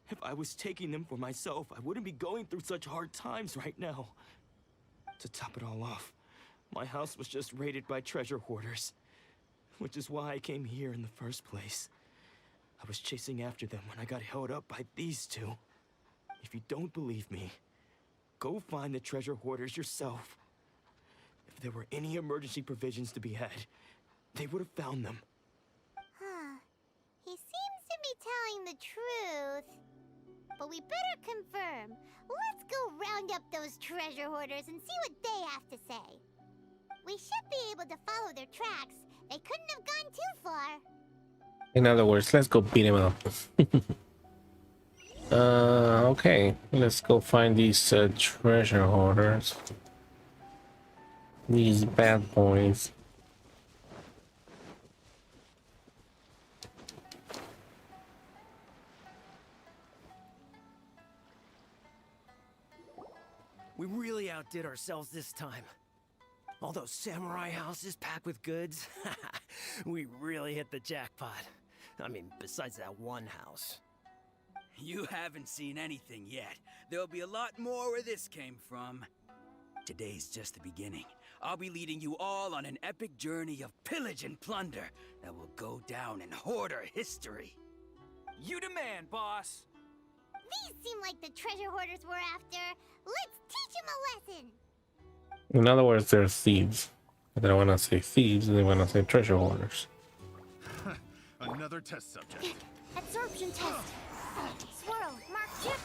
if I was taking them for myself, I wouldn't be going through such hard times right now. To top it all off, my house was just raided by treasure hoarders, which is why I came here in the first place. I was chasing after them when I got held up by these two. If you don't believe me, go find the treasure hoarders yourself. If there were any emergency provisions to be had, they would have found them. Huh. He seems to be telling the truth. But we better confirm. Let's go round up those treasure hoarders and see what they have to say. We should be able to follow their tracks. They couldn't have gone too far. In other words, let's go beat him up. Okay, let's go find these treasure hoarders. These bad boys. We really outdid ourselves this time. All those samurai houses packed with goods. We really hit the jackpot. I mean, besides that one house. You haven't seen anything yet. There'll be a lot more where this came from. Today's just the beginning. I'll be leading you all on an epic journey of pillage and plunder that will go down in hoarder history. You demand, boss! These seem like the treasure hoarders we're after. Let's teach them a lesson. In other words, they're thieves. They don't want to say thieves, they want to say treasure hoarders. Another test subject. Absorption test. Swirl, mark chip.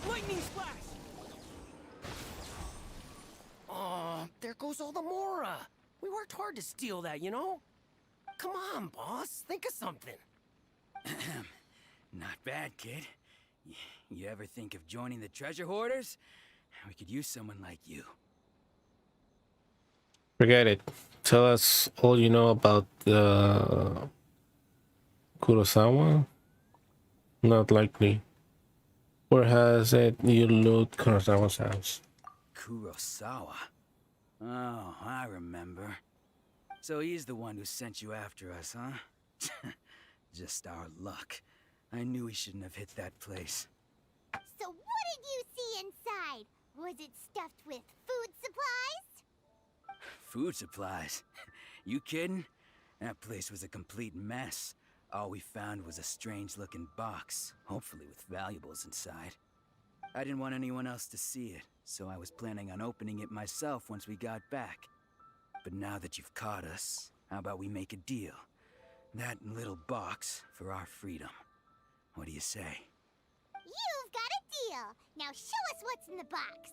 Lightning splash! Oh, there goes all the Mora. We worked hard to steal that, you know? Come on, boss. Think of something. Not bad, kid. You ever think of joining the treasure hoarders? We could use someone like you. Forget it. Tell us all you know about the Kurosawa. Not likely. Where has it you loot Kurosawa's house? Kurosawa? Oh, I remember. So he's the one who sent you after us, huh? Just our luck. I knew he shouldn't have hit that place. So what did you see inside? Was it stuffed with food supplies? Food supplies? You kidding? That place was a complete mess. All we found was a strange-looking box, hopefully with valuables inside. I didn't want anyone else to see it, so I was planning on opening it myself once we got back. But now that you've caught us, how about we make a deal? That little box for our freedom. What do you say? You've got a deal. Now show us what's in the box.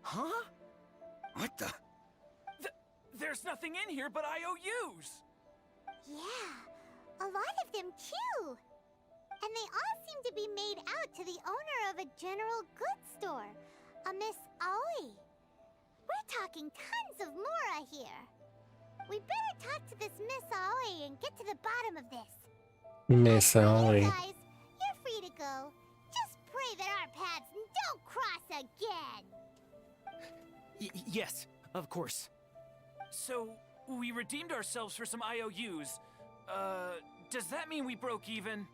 Huh? What the? There's nothing in here but IOUs! Yeah, a lot of them too. And they all seem to be made out to the owner of a general goods store, a Miss Aoi. We're talking tons of Mora here. We better talk to this Miss Aoi and get to the bottom of this. Miss Aoi. Guys, you're free to go. Just pray that our paths don't cross again. Yes, of course. So, we redeemed ourselves for some IOUs. Does that mean we broke even?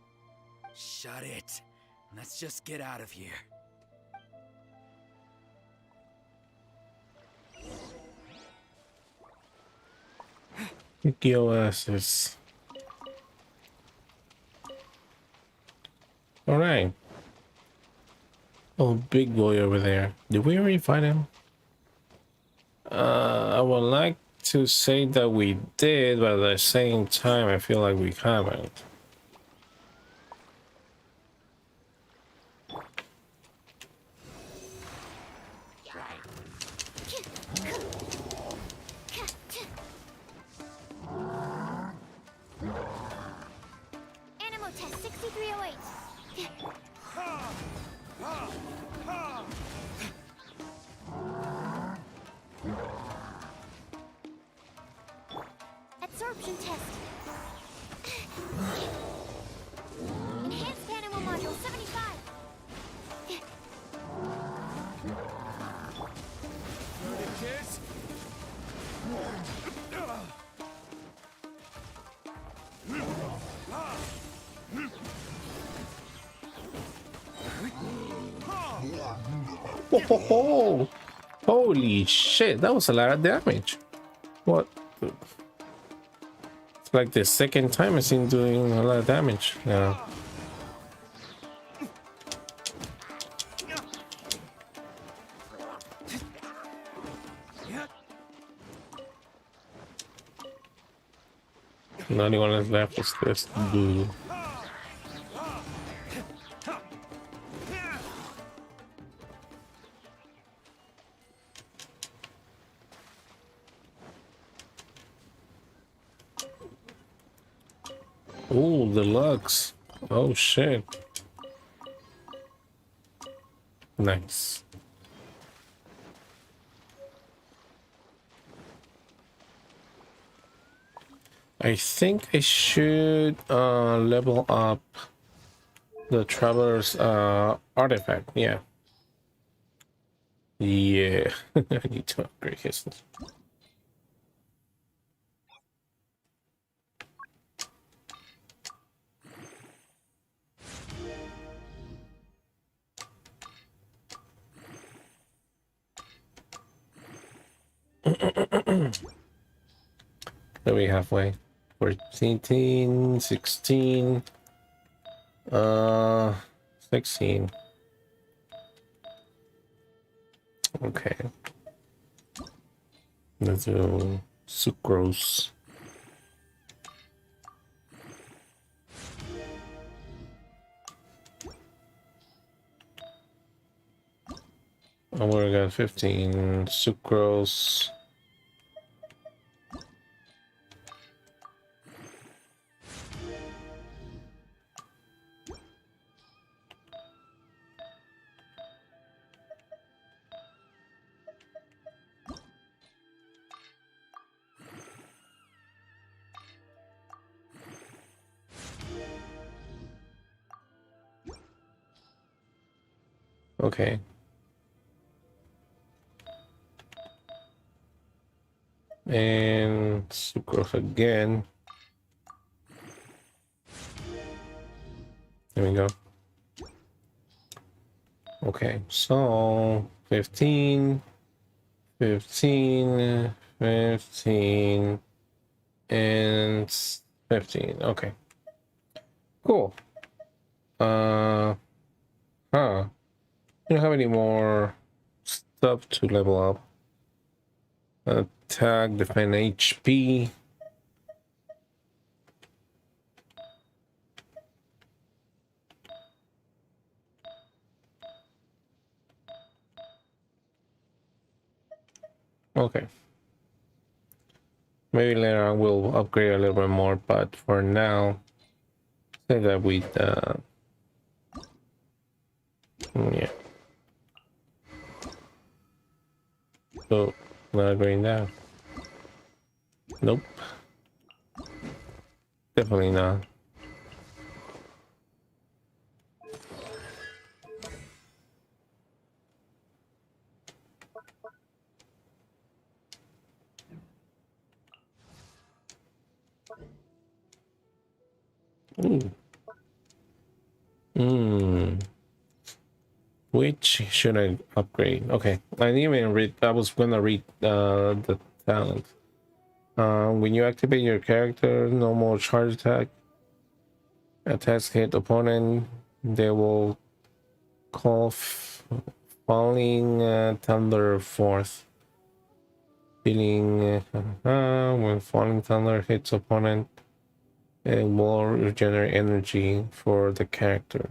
Shut it. Let's just get out of here. Kick your asses. Alright. Oh, big boy over there. Did we already fight him? I would like to say that we did, but at the same time, I feel like we haven't. Animo test 6308. Absorption test. Enhanced animal module 75. Kids? Oh, holy shit, that was a lot of damage. What? It's like the second time I've seen doing a lot of damage now. The only one that's left is this dude. Oh, the lugs. Oh shit. Nice. I think I should level up the traveler's artifact. Yeah. Yeah. I need to upgrade his. Are we halfway? 14, 16, 16. Okay. Let's do sucrose. Oh, we got 15 sucrose. Okay. And sucrose again. There we go. Okay, so 15, 15, 15, and 15. Okay. Cool. You don't have any more stuff to level up. Attack, defend HP. Okay. Maybe later on we'll upgrade a little bit more, but for now, say that we yeah. So not upgrading that. Nope. Definitely not. Ooh. Which should I upgrade? Okay, I didn't even read. I was gonna read the talent. When you activate your character, normal charge attack. Attacks hit opponent. They will call falling thunder forth. Feeling when falling thunder hits opponent, it will regenerate energy for the character.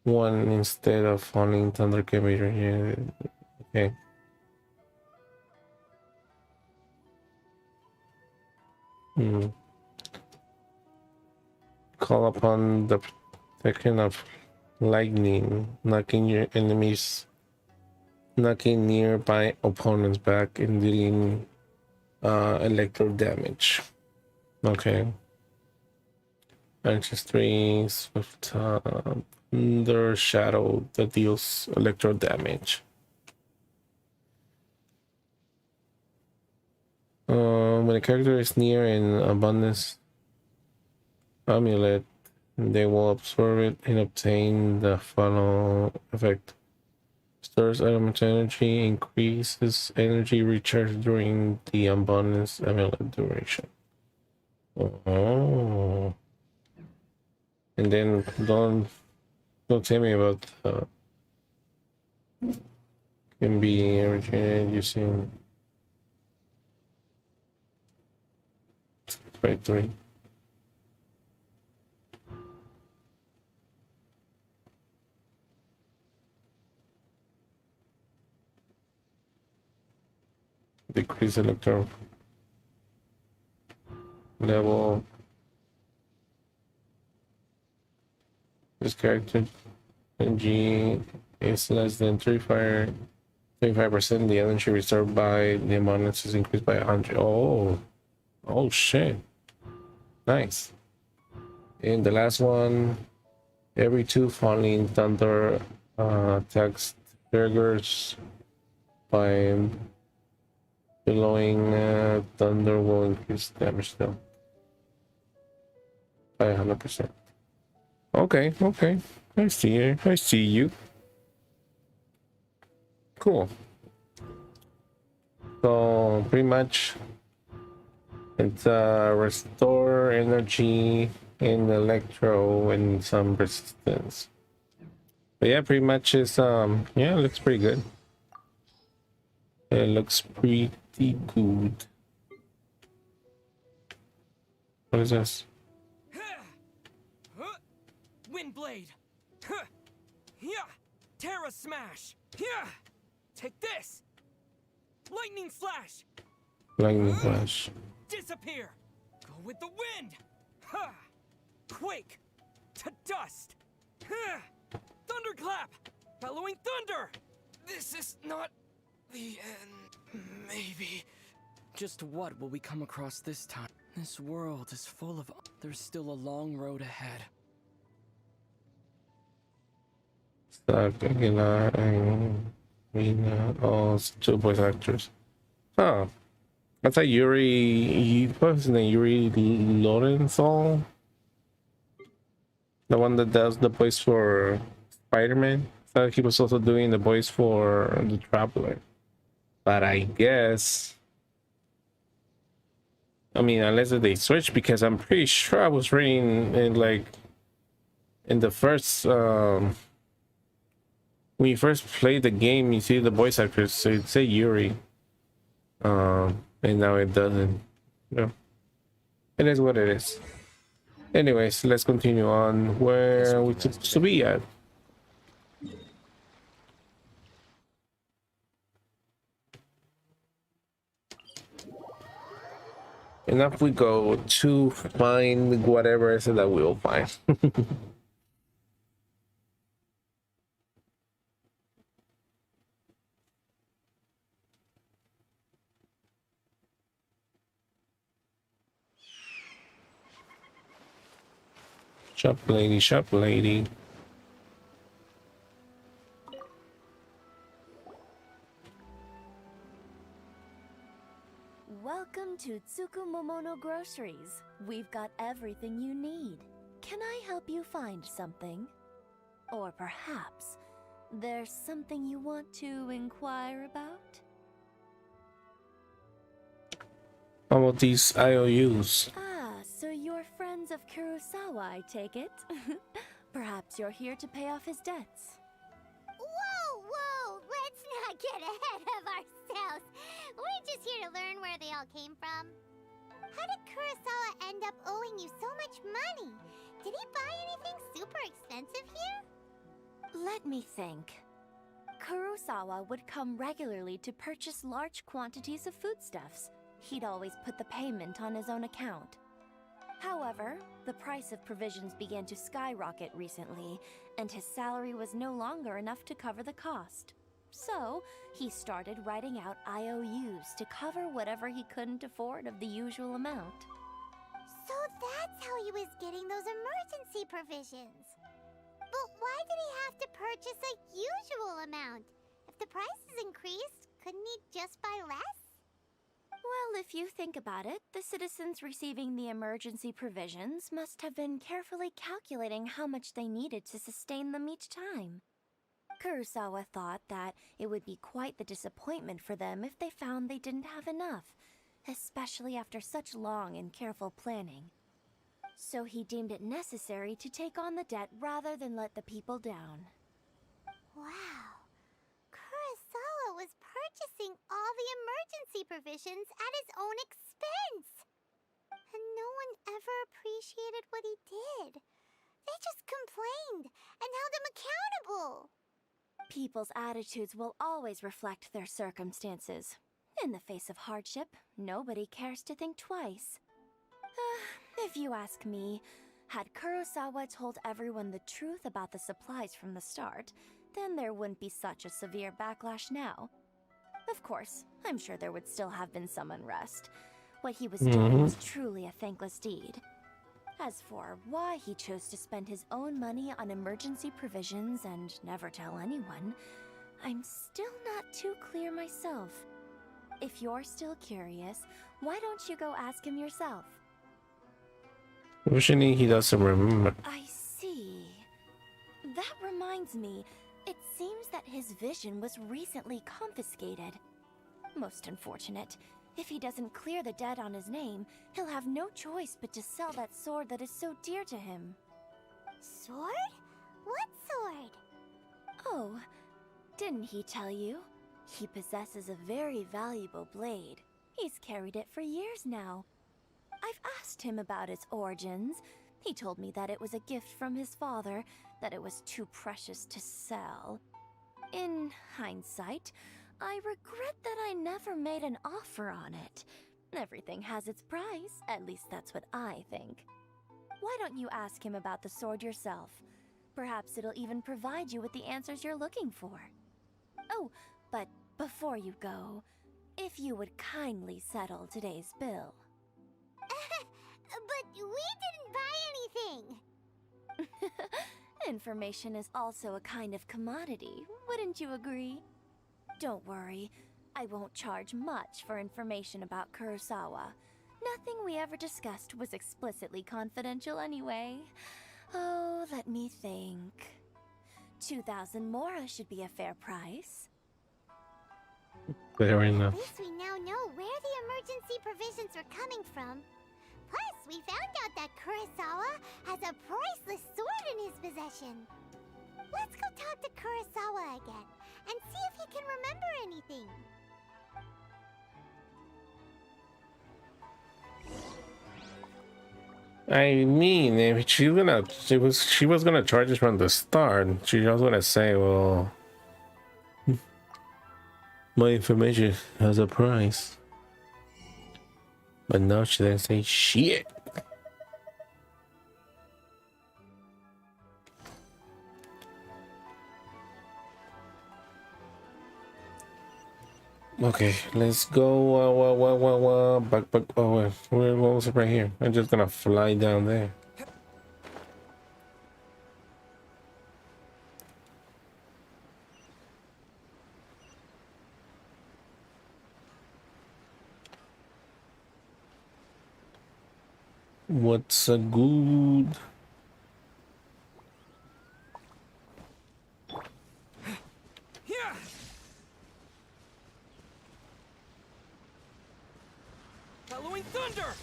One instead of falling thunder can be regenerated. Okay. Call upon the protection of lightning, knocking nearby opponents back and dealing electro damage. Okay. Ancestry, Swift Thunder Shadow that deals electro damage. When a character is near an abundance amulet, they will absorb it and obtain the follow effect. Stores element energy, increases energy recharge during the abundance amulet duration. Oh. And then don't tell me about can be originated using factory. Decrease electron level. This character energy is less than 35%. The energy reserved by the abundance is increased by 100. Oh shit. Nice. And the last one, every 2 falling thunder attacks triggers by billowing thunder will increase damage still by 100%. Okay. I see you. Cool. So pretty much it's restore energy and electro and some resistance. But yeah, pretty much is yeah, it looks pretty good. It looks pretty good. What is this? Windblade! Terra Smash! Take this! Lightning Flash! Lightning Flash. Disappear! Go with the wind! Quake! To dust! Thunderclap! Bellowing thunder! This is not the end. Maybe. Just what will we come across this time? This world is full of... There's still a long road ahead. Aguilar and Mina, all 2 voice actors. Huh. I thought Yuri, what was his name? Yuri Lorenzo? The one that does the voice for Spider-Man? I thought he was also doing the voice for the Traveler. But I guess... I mean, unless they switch, because I'm pretty sure I was reading in, like, in the first... when you first play the game, you see the voice actors, so it'd say Yuri. And now it doesn't. No. It is what it is. Anyways, let's continue on where we supposed to be at. Enough we go to find whatever is it that we'll find. Shop lady, shop lady. Welcome to Tsukumomono Groceries. We've got everything you need. Can I help you find something? Or perhaps there's something you want to inquire about? How about these IOUs? Ah, so you're friends of Kurosawa, I take it? Perhaps you're here to pay off his debts. Whoa, whoa! Let's not get ahead of ourselves. We're just here to learn where they all came from. How did Kurosawa end up owing you so much money? Did he buy anything super expensive here? Let me think. Kurosawa would come regularly to purchase large quantities of foodstuffs. He'd always put the payment on his own account. However, the price of provisions began to skyrocket recently, and his salary was no longer enough to cover the cost. So, he started writing out IOUs to cover whatever he couldn't afford of the usual amount. So that's how he was getting those emergency provisions. But why did he have to purchase a usual amount? If the prices increased, couldn't he just buy less? Well, if you think about it, the citizens receiving the emergency provisions must have been carefully calculating how much they needed to sustain them each time. Kurosawa thought that it would be quite the disappointment for them if they found they didn't have enough, especially after such long and careful planning. So he deemed it necessary to take on the debt rather than let the people down. Wow. Kurosawa was purchasing all the emergency provisions at his own expense. And no one ever appreciated what he did. They just complained and held him accountable. People's attitudes will always reflect their circumstances. In the face of hardship, nobody cares to think twice. If you ask me, had Kurosawa told everyone the truth about the supplies from the start, then there wouldn't be such a severe backlash now. Of course, I'm sure there would still have been some unrest. What he was doing was truly a thankless deed. As for why he chose to spend his own money on emergency provisions and never tell anyone, I'm still not too clear myself. If you're still curious, why don't you go ask him yourself? Usually he doesn't remember. I see. That reminds me, it seems that his vision was recently confiscated. Most unfortunate. If he doesn't clear the debt on his name, he'll have no choice but to sell that sword that is so dear to him. Sword? What sword? Oh, didn't he tell you? He possesses a very valuable blade. He's carried it for years now. I've asked him about its origins. He told me that it was a gift from his father, that it was too precious to sell. In hindsight, I regret that I never made an offer on it. Everything has its price, at least that's what I think. Why don't you ask him about the sword yourself? Perhaps it'll even provide you with the answers you're looking for. Oh, but before you go, if you would kindly settle today's bill. But we didn't buy anything! Information is also a kind of commodity, wouldn't you agree? Don't worry, I won't charge much for information about Kurosawa. Nothing we ever discussed was explicitly confidential anyway. Oh, let me think. 2,000 mora should be a fair price. Fair enough. At least we now know where the emergency provisions were coming from. Plus, we found out that Kurosawa has a priceless sword in his possession. Let's go talk to Kurosawa again and see if he can remember anything. I mean, if she was gonna charge us from the start, she was gonna say, well, my information has a price. But no, she didn't say shit. Okay, let's go. Back. Oh, wait, what was it right here? I'm just gonna fly down there. What's a good? Halloween thunder!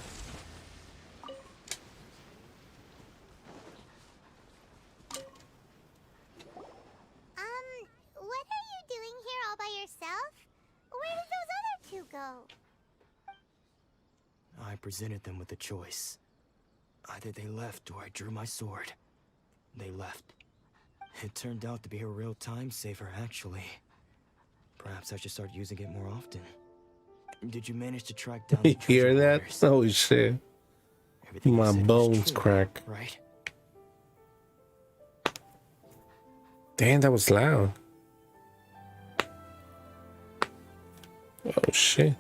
What are you doing here all by yourself? Where did those other two go? I presented them with a choice. Either they left or I drew my sword. They left. It turned out to be a real time saver, actually. Perhaps I should start using it more often. Did you manage to track down the You hear treasure that? hunters? Oh shit! Everything My I said was bones true, crack. right? Damn, that was loud. Oh shit.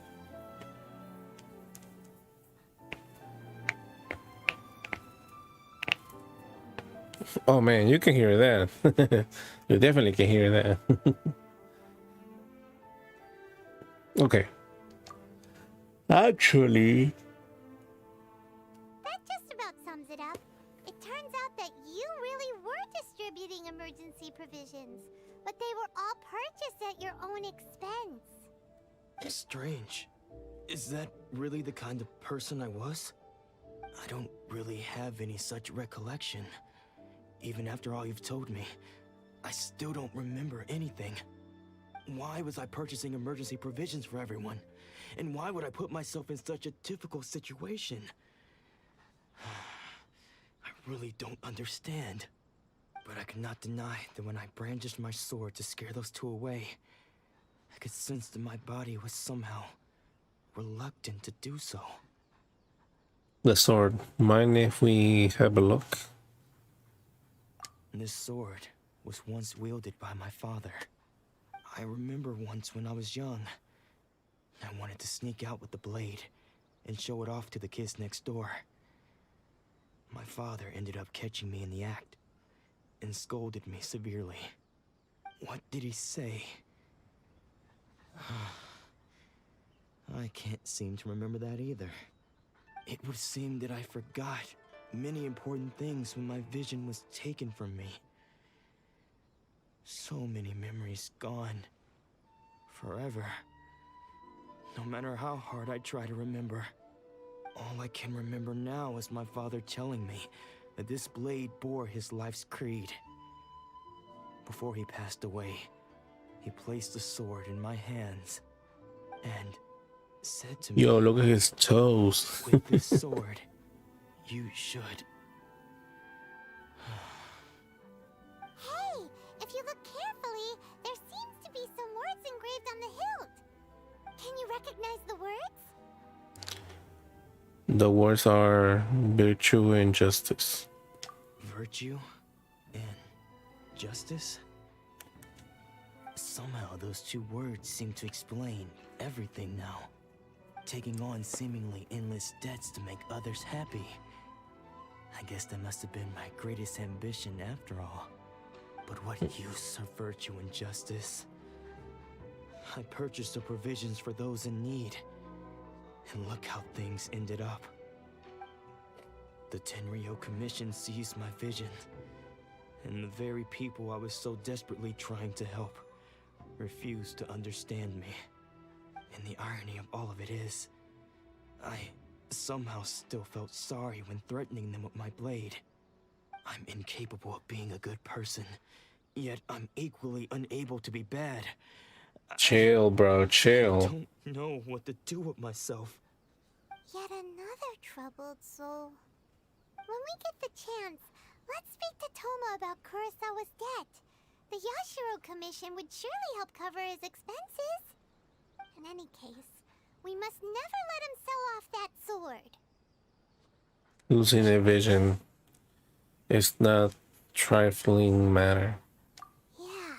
Oh man, you can hear that. You definitely can hear that. Okay. Actually, That just about sums it up. It turns out that you really were distributing emergency provisions, but they were all purchased at your own expense. Strange. Is that really the kind of person I was? I don't really have any such recollection. Even after all you've told me, I still don't remember anything. Why was I purchasing emergency provisions for everyone? And why would I put myself in such a difficult situation? I really don't understand. But I cannot deny that when I brandished my sword to scare those two away, I could sense that my body was somehow reluctant to do so. the sword. Mind if we have a look? This sword was once wielded by my father. I remember once when I was young, I wanted to sneak out with the blade and show it off to the kids next door. My father ended up catching me in the act and scolded me severely. What did he say? I can't seem to remember that either. It would seem that I forgot many important things when my vision was taken from me. So many memories gone. Forever. No matter how hard I try to remember, all I can remember now is my father telling me that this blade bore his life's creed. Before he passed away, he placed the sword in my hands and said to me, Yo, look at his toes. with this sword, you should. Hey, if you look carefully, there seems to be some words engraved on the hilt. Can you recognize the words? The words are virtue and justice. Virtue and justice? Somehow those two words seem to explain everything now. Taking on seemingly endless debts to make others happy. I guess that must have been my greatest ambition after all. But what use are virtue and justice? I purchased the provisions for those in need. And look how things ended up. The Tenryo Commission seized my vision. And the very people I was so desperately trying to help refused to understand me. And the irony of all of it is, I somehow still felt sorry when threatening them with my blade. I'm incapable of being a good person, yet I'm equally unable to be bad. Chill, bro, I chill. don't know what to do with myself. Yet another troubled soul. When we get the chance, let's speak to Toma about Kurosawa's debt. The Yashiro Commission would surely help cover his expenses. In any case, We must never let him sell off that sword. Losing a vision is not trifling matter. Yeah.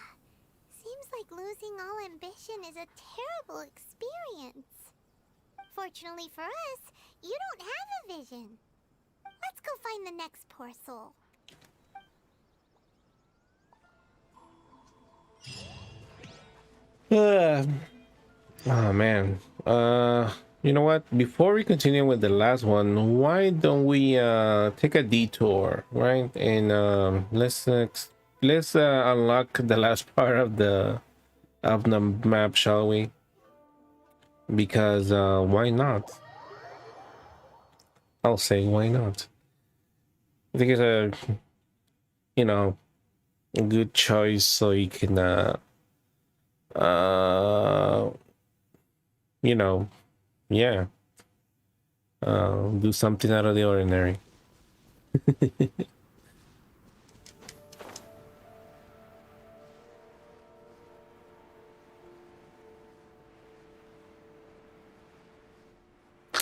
Seems like losing all ambition is a terrible experience. Fortunately for us, you don't have a vision. Let's go find the next poor soul. Oh man. You know what? Before we continue with the last one, why don't we take a detour, right? And let's unlock the last part of the map, shall we? Because why not? I'll say why not. I think it's a, you know, a good choice so you can you know, yeah, do something out of the ordinary.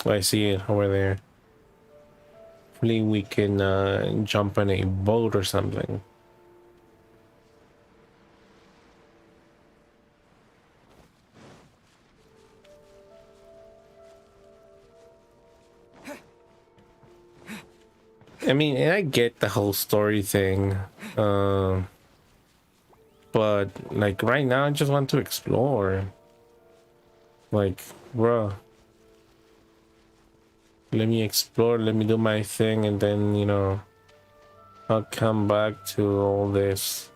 I see it over there. Hopefully we can jump on a boat or something. I mean, and I get the whole story thing, but like right now I just want to explore. Like, bruh, let me explore, let me do my thing, and then, you know, I'll come back to all this.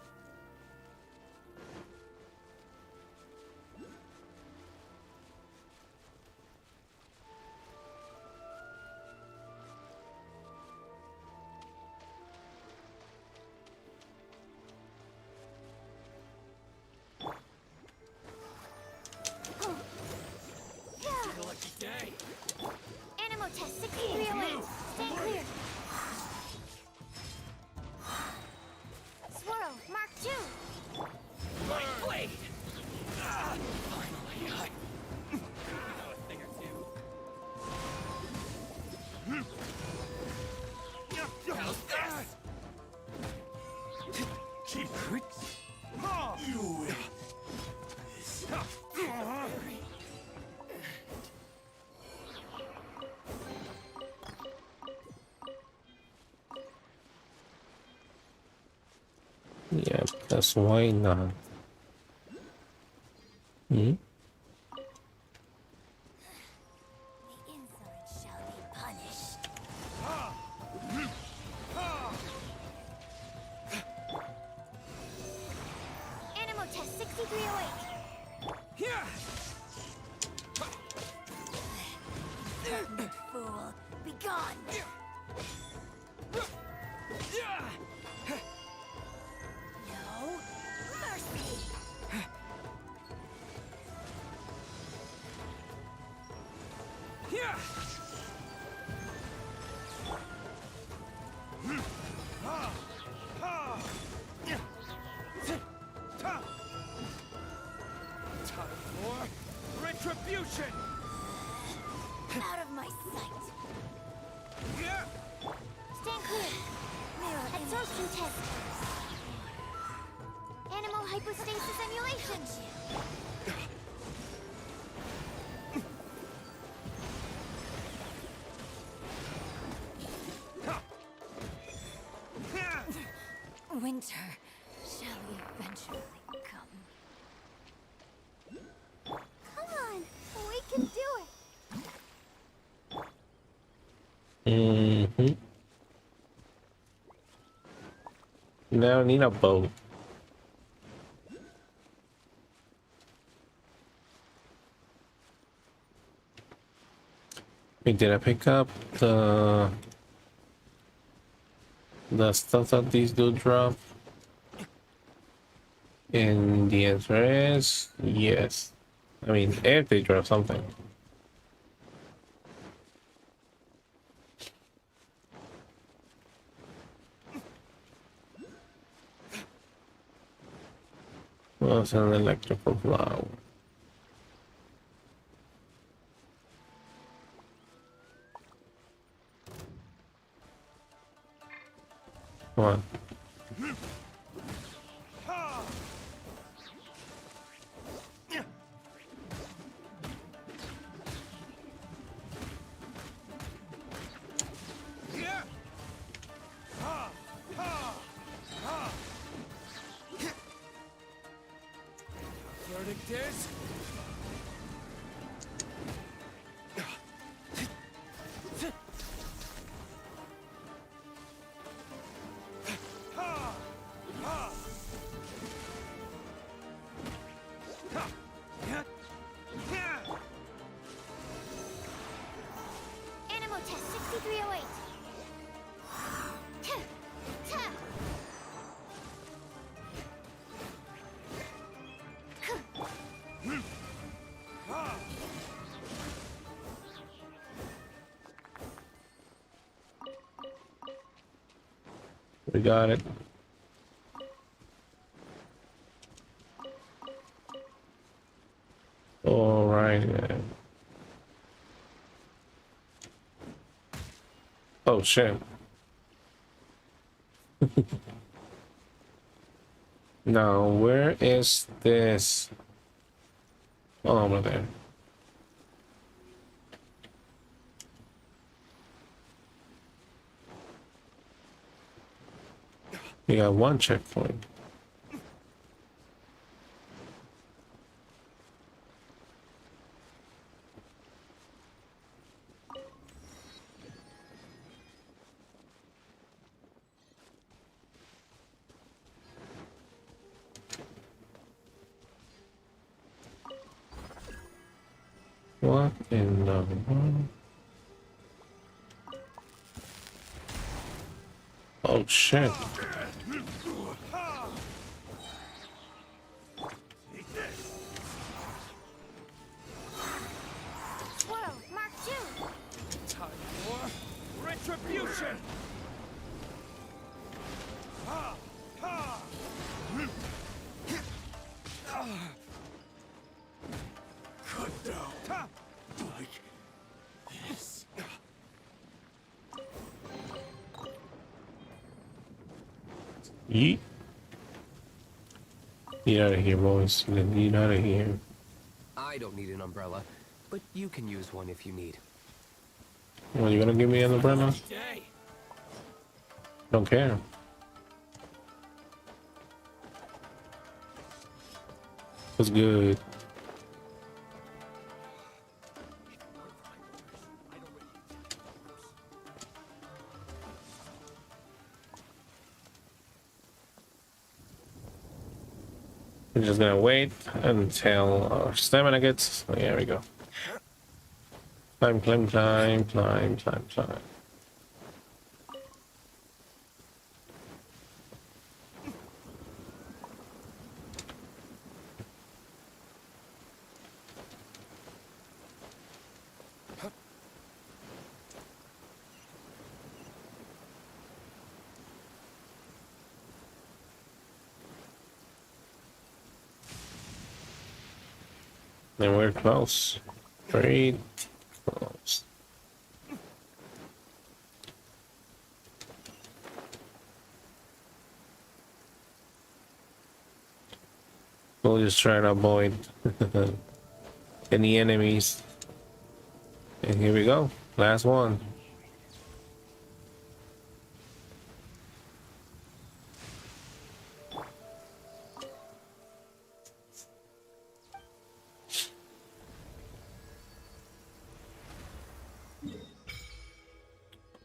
Anima test 6308. Stand clear. Swirl, Mark 2. My blade! Finally, I know a thing or two. How's this? Secrets? Yeah, because why not? Hmm? The insolent shall be punished. Anima test 6308. Here! Fool, be gone. No mercy. Here! Time for retribution! Out of my sight. Here! Stand clear. Mirror absorption test. Animal hypostasis emulation. Winter shall eventually come. Come on, we can do it. Mm-hmm. Now I need a boat. Wait, did I pick up the stuff that these do drop? And the answer is yes. I mean, if they drop something. Well, it's an electrical flower. Come on. Verdict is... Animo test 6308. We got it. All right. Oh shit. Now, where is this? Oh, over there. We got one checkpoint. What in the world? Oh shit. Swirl, Mark 2. Time for retribution! Cut down. Like this. Yeet. Get out of here, boys. Get out of here. I don't need an umbrella, but you can use one if you need. Well, you gonna give me an umbrella? Day. Don't care. What's good? We're just gonna wait until our stamina gets. Oh, there we go. Climb, climb, climb, climb, climb, climb. And we're close. Pretty close. We'll just try to avoid any enemies. And here we go. Last one.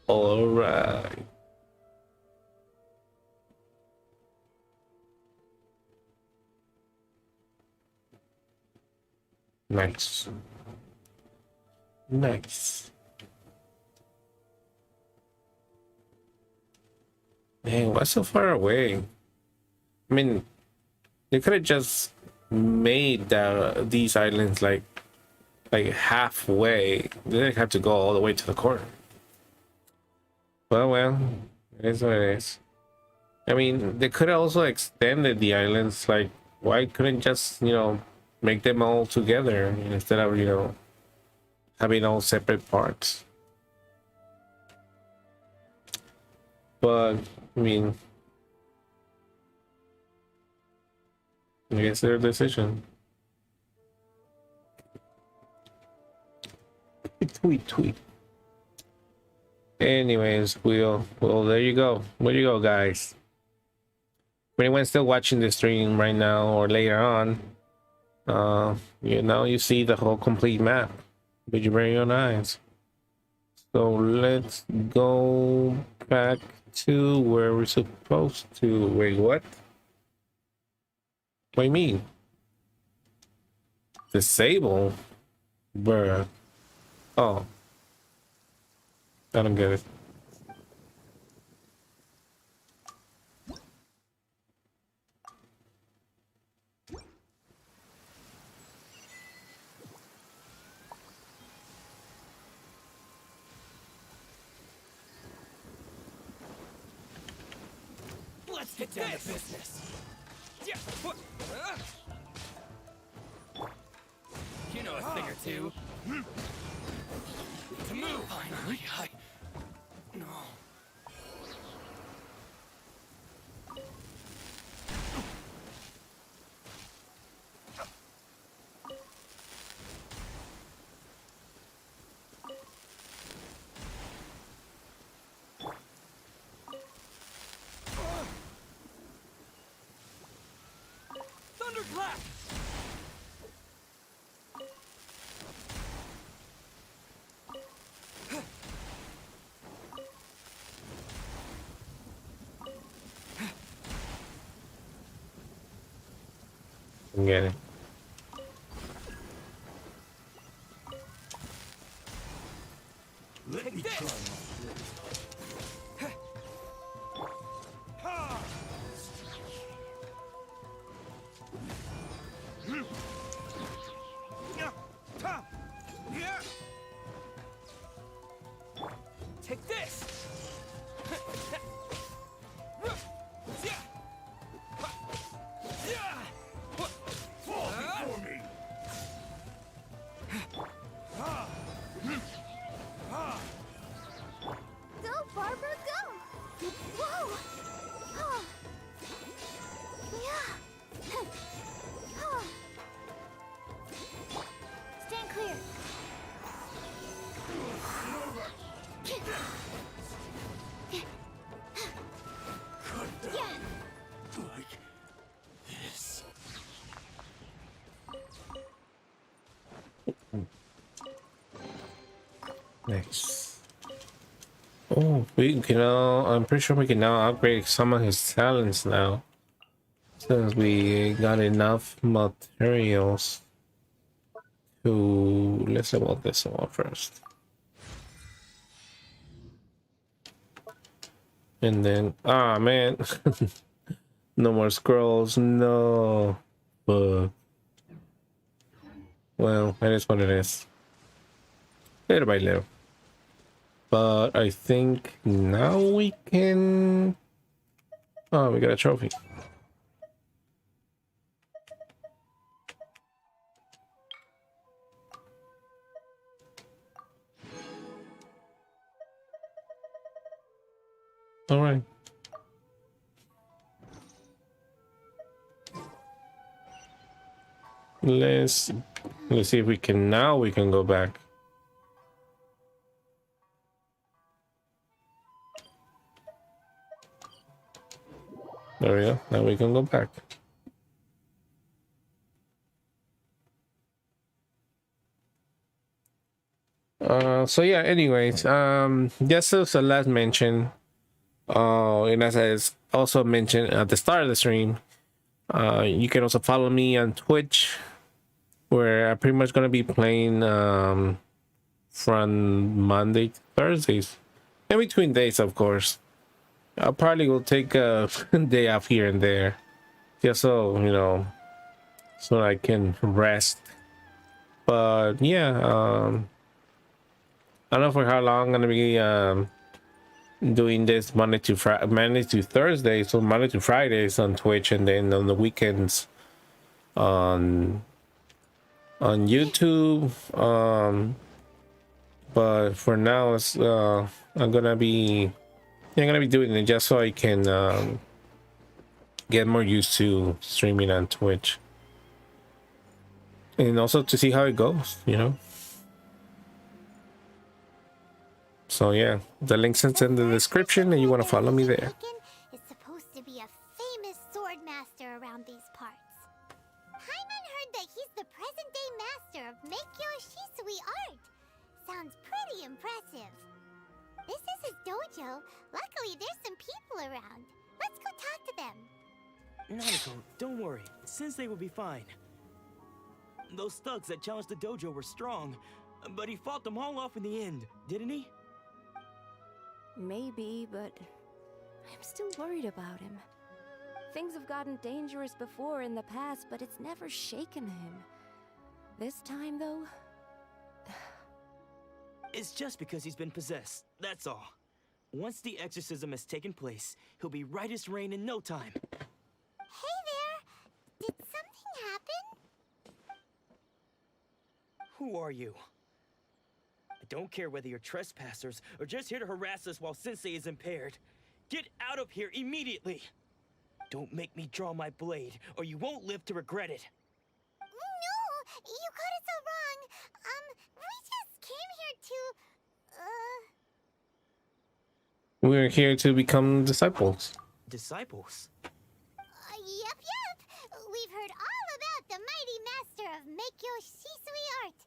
All right. Nice. Nice. Dang, why so far away? I mean, they could have just made these islands like halfway. They didn't have to go all the way to the corner. Well, it is what it is. I mean, they could have also extended the islands. Like, why couldn't just, make them all together instead of, having all separate parts? but I mean, I guess their decision. Tweet. Anyways, well, there you go. There you go, guys. If anyone's still watching the stream right now or later on, you know, you see the whole complete map with your very own eyes. So let's go back to where we're supposed to. Wait, what? What do you mean? Disable? Bruh. Oh. I don't get it. Let's get down to business. Yeah. You know a thing or two. To move. Finally, no. Thunderclap! I'm getting it. Let me try. Take this. Fall before me. Go, Barbara, go! Whoa! Oh. Yeah. Oh. Stand clear. Like this. Nice. Oh, we can now. I'm pretty sure we can now upgrade some of his talents now, since we got enough materials to. Let's see about this one first, and then man, no more scrolls. No, but well, that is what it is. Little by little. But I think now we can. Oh, we got a trophy. All right. Let's see if we can now. We can go back. There we go. Now we can go back. So yeah, anyways, just as a last mention, and as I also mentioned at the start of the stream, you can also follow me on Twitch, where I'm pretty much gonna be playing from Monday to Thursdays, in between days, of course. I probably will take a day off here and there, just so you know, so I can rest. But yeah, I don't know for how long I'm gonna be doing this Monday to Thursday, so Monday to Fridays on Twitch, and then on the weekends on YouTube. But for now, it's I'm gonna be I'm gonna be doing it just so I can get more used to streaming on Twitch, and also to see how it goes, you know. So yeah, the link's in the description, and you want to follow me there. Is supposed to be a famous sword master around these parts. Paimon heard that he's the present-day master of Meikyo Shisui art. Sounds pretty impressive. This is his dojo. Luckily, there's some people around. Let's go talk to them. Nanako, don't worry. Sensei will be fine. Those thugs that challenged the dojo were strong, but he fought them all off in the end, didn't he? Maybe, but I'm still worried about him. Things have gotten dangerous before in the past, but it's never shaken him. This time, though... It's just because he's been possessed, that's all. Once the exorcism has taken place, he'll be right as rain in no time. Hey there! Did something happen? Who are you? I don't care whether you're trespassers or just here to harass us while Sensei is impaired. Get out of here immediately! Don't make me draw my blade, or you won't live to regret it. No! You got it so wrong! We just came here to... We're here to become disciples. Disciples? Yep. We've heard all about the mighty master of Meikyo Shisui art.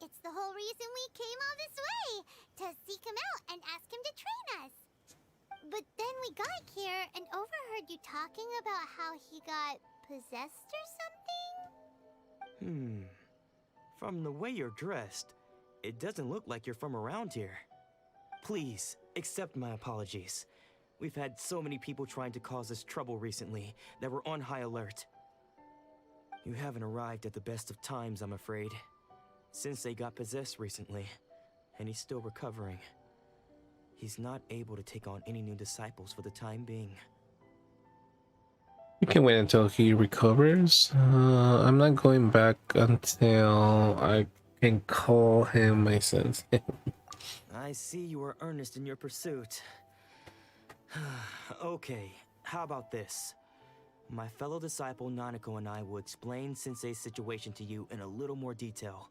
It's the whole reason we came all this way, to seek him out and ask him to train us. But then we got here and overheard you talking about how he got possessed or something? From the way you're dressed, it doesn't look like you're from around here. Please, accept my apologies. We've had so many people trying to cause us trouble recently that we're on high alert. You haven't arrived at the best of times, I'm afraid. Sensei got possessed recently, and he's still recovering. He's not able to take on any new disciples for the time being. You can wait until he recovers. I'm not going back until I can call him my sensei. I see you are earnest in your pursuit. Okay, how about this? My fellow disciple Nanako and I will explain Sensei's situation to you in a little more detail.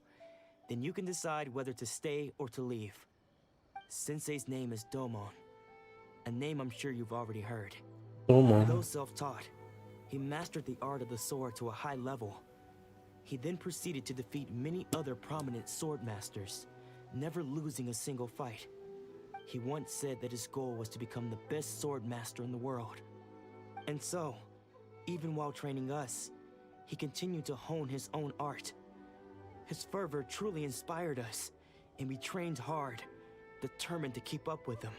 Then you can decide whether to stay or to leave. Sensei's name is Domon, a name I'm sure you've already heard. Domon. Though self-taught, he mastered the art of the sword to a high level. He then proceeded to defeat many other prominent sword masters, never losing a single fight. He once said that his goal was to become the best sword master in the world. And so, even while training us, he continued to hone his own art. His fervor truly inspired us, and we trained hard, determined to keep up with him.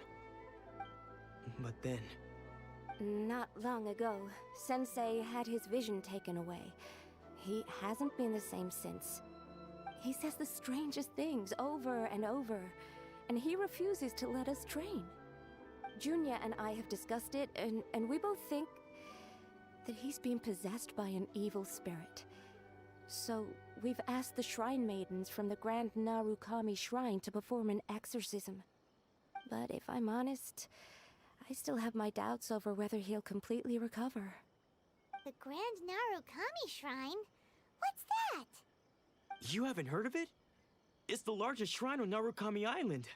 But then... Not long ago, Sensei had his vision taken away. He hasn't been the same since. He says the strangest things over and over, and he refuses to let us train. Junya and I have discussed it, and we both think that he's being possessed by an evil spirit. So, we've asked the Shrine Maidens from the Grand Narukami Shrine to perform an exorcism. But if I'm honest, I still have my doubts over whether he'll completely recover. The Grand Narukami Shrine? What's that? You haven't heard of it? It's the largest shrine on Narukami Island.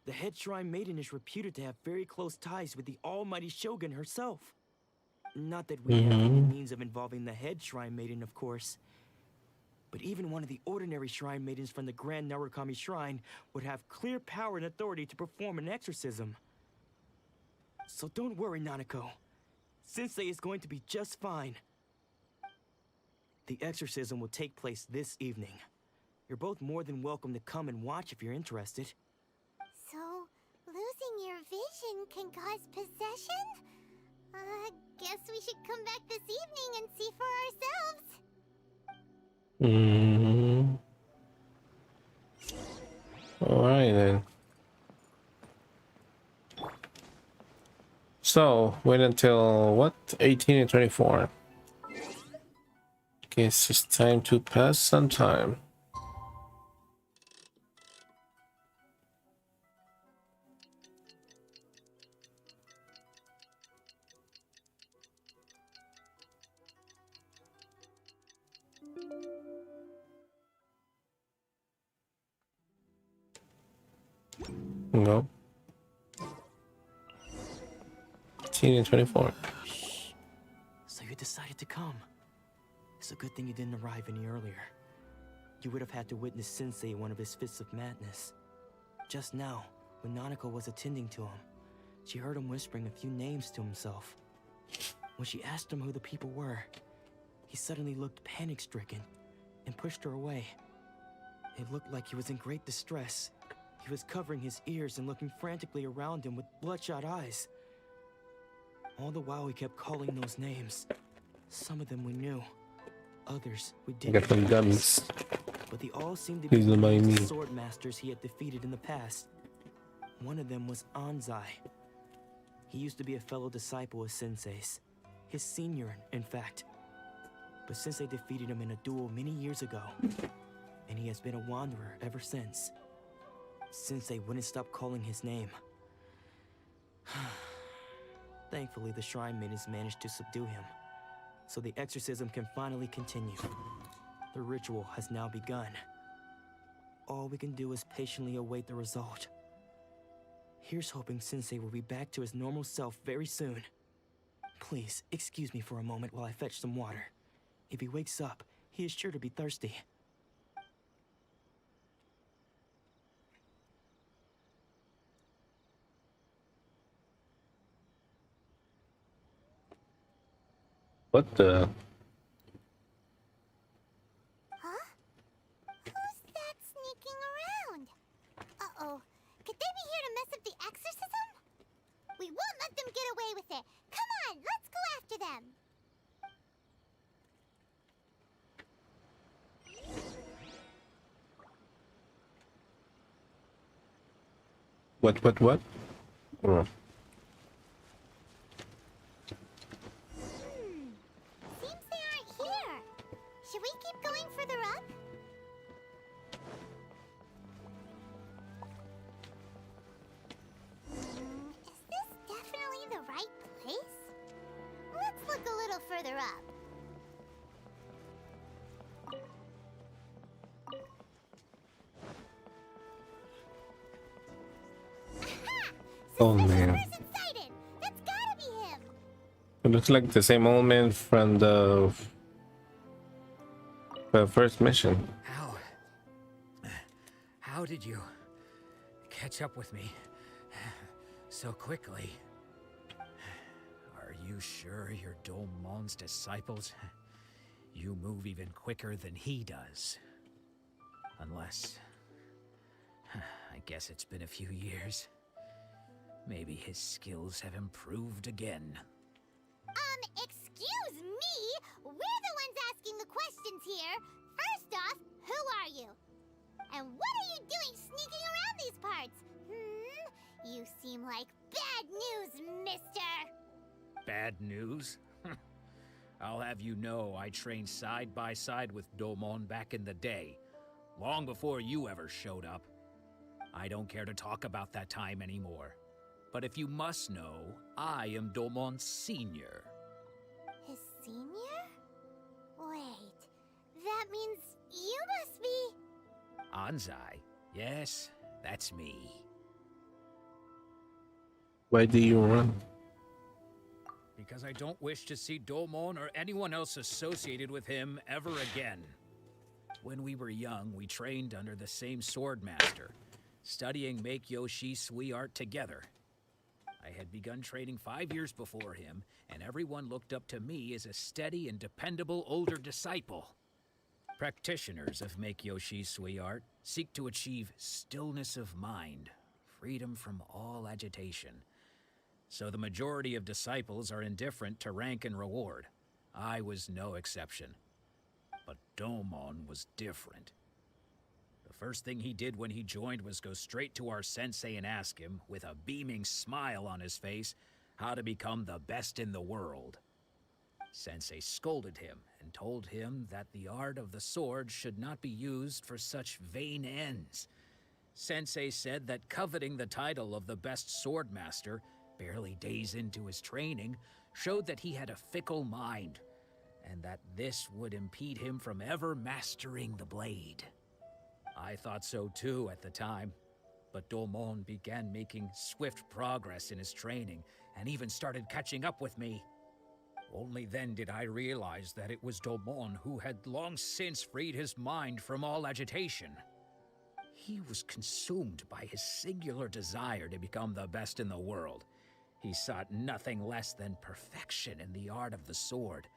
The head shrine maiden is reputed to have very close ties with the almighty Shogun herself. Not that we have any means of involving the head shrine maiden, of course. But even one of the ordinary shrine maidens from the Grand Narukami Shrine would have clear power and authority to perform an exorcism. So don't worry, Nanako. Sensei is going to be just fine. The exorcism will take place this evening. You're both more than welcome to come and watch if you're interested. So, losing your vision can cause possession? Guess we should come back this evening and see for ourselves. Alright then. So, wait until what? 18 and 24. Guess it's time to pass some time. No. 18 and 24. Shh. So you decided to come. It's a good thing you didn't arrive any earlier. You would have had to witness Sensei in one of his fits of madness. Just now, when Nanako was attending to him, she heard him whispering a few names to himself. When she asked him who the people were, he suddenly looked panic-stricken and pushed her away. It looked like he was in great distress. He was covering his ears and looking frantically around him with bloodshot eyes. All the while he kept calling those names. Some of them we knew, others we didn't. Get them guns. But they all seemed to be Please don't mind me. sword masters he had defeated in the past. One of them was Anzai. He used to be a fellow disciple of Sensei's. His senior, in fact. But Sensei defeated him in a duel many years ago. And he has been a wanderer ever since. Sensei wouldn't stop calling his name. Thankfully, the shrine maidens managed to subdue him, so the exorcism can finally continue. The ritual has now begun. All we can do is patiently await the result. Here's hoping Sensei will be back to his normal self very soon. Please, excuse me for a moment while I fetch some water. If he wakes up, he is sure to be thirsty. What the? Huh? Who's that sneaking around? Uh-oh. Could they be here to mess up the exorcism? We won't let them get away with it. Come on, let's go after them. What? Oh. Seems they aren't here. Should we keep going further up? Is this definitely the right place? Let's look a little further up. Aha! Oh man. Person sighted! That's gotta be him! It looks like the same old man from the first mission. How did you catch up with me so quickly? Are you sure you're Domon's disciples? You move even quicker than he does. Unless... I guess it's been a few years. Maybe his skills have improved again. Excuse me? We're the ones asking the questions here. First off, who are you? And what are you doing sneaking around these parts? You seem like bad news, mister! Bad news? I'll have you know I trained side by side with Domon back in the day, long before you ever showed up. I don't care to talk about that time anymore. But if you must know, I am Domon's senior. His senior? Wait, that means you must be... Anzai? Yes, that's me. Why do you run? Because I don't wish to see Domon or anyone else associated with him ever again. When we were young, we trained under the same sword master, studying Make-Yoshi Sui art together. I had begun training 5 years before him, and everyone looked up to me as a steady and dependable older disciple. Practitioners of Make-Yoshi Sui art seek to achieve stillness of mind, freedom from all agitation. So the majority of disciples are indifferent to rank and reward. I was no exception. But Domon was different. The first thing he did when he joined was go straight to our sensei and ask him, with a beaming smile on his face, how to become the best in the world. Sensei scolded him and told him that the art of the sword should not be used for such vain ends. Sensei said that coveting the title of the best sword master, barely days into his training, showed that he had a fickle mind, and that this would impede him from ever mastering the blade. I thought so too at the time, But Domon began making swift progress in his training and even started catching up with me. Only then did I realize that it was Domon who had long since freed his mind from all agitation. He was consumed by his singular desire to become the best in the world. He sought nothing less than perfection in the art of the sword,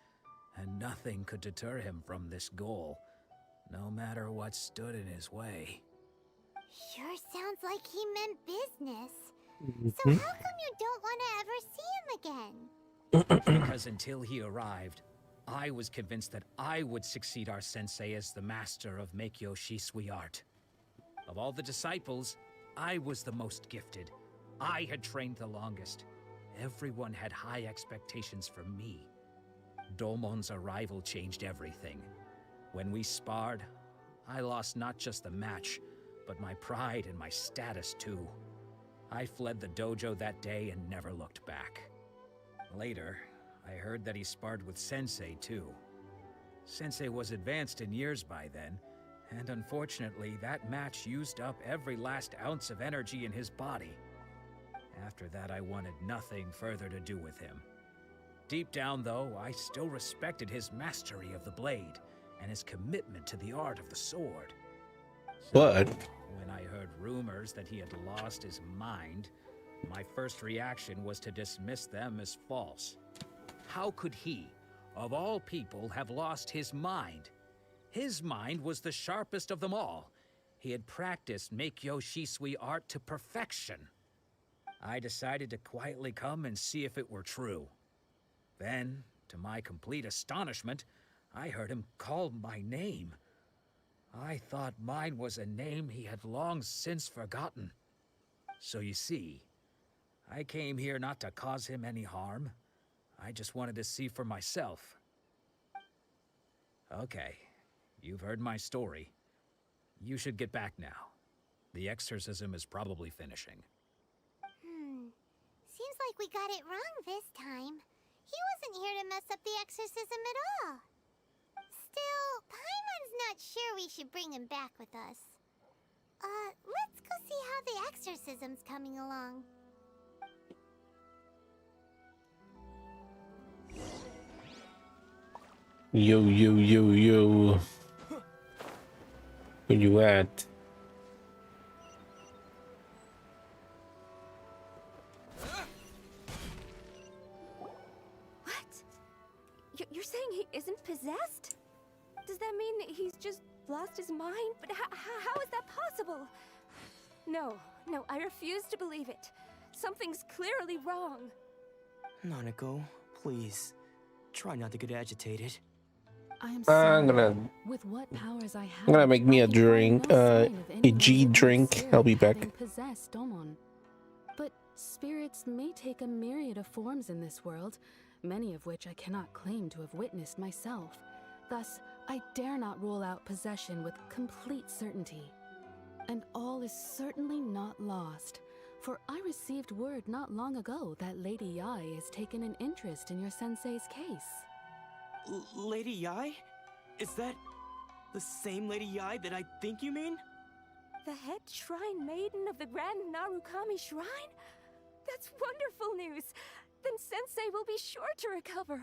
and nothing could deter him from this goal, no matter what stood in his way. Sure sounds like he meant business. So how come you don't want to ever see him again? Because until he arrived, I was convinced that I would succeed our sensei as the master of Meikyo Shisui art. Of all the disciples, I was the most gifted. I had trained the longest. Everyone had high expectations for me. Domon's arrival changed everything. When we sparred, I lost not just the match, but my pride and my status too. I fled the dojo that day and never looked back. Later, I heard that he sparred with Sensei too. Sensei was advanced in years by then, and unfortunately that match used up every last ounce of energy in his body. After that, I wanted nothing further to do with him. Deep down, though, I still respected his mastery of the blade and his commitment to the art of the sword. But When I heard rumors that he had lost his mind, my first reaction was to dismiss them as false. How could he, of all people, have lost his mind? His mind was the sharpest of them all. He had practiced Meikyo Shisui art to perfection. I decided to quietly come and see if it were true. Then, to my complete astonishment, I heard him call my name. I thought mine was a name he had long since forgotten. So you see, I came here not to cause him any harm. I just wanted to see for myself. Okay, you've heard my story. You should get back now. The exorcism is probably finishing. Seems like we got it wrong this time. He wasn't here to mess up the exorcism at all. Still, Paimon's not sure we should bring him back with us. Let's go see how the exorcism's coming along. Yo. Where you at? You're saying he isn't possessed? Does that mean he's just lost his mind? But how is that possible? No, I refuse to believe it. Something's clearly wrong. Nanako, please. Try not to get agitated. I'm gonna With what powers I have, I'm gonna make me I a can find drink, no sign of a anyone G with drink. spirit I'll be back. having possessed Domon. But spirits may take a myriad of forms in this world, many of which I cannot claim to have witnessed myself. Thus, I dare not rule out possession with complete certainty. And all is certainly not lost, for I received word not long ago that Lady Yai has taken an interest in your sensei's case. Lady Yai? Is that the same Lady Yai that I think you mean? The head shrine maiden of the Grand Narukami Shrine? That's wonderful news! Then Sensei will be sure to recover.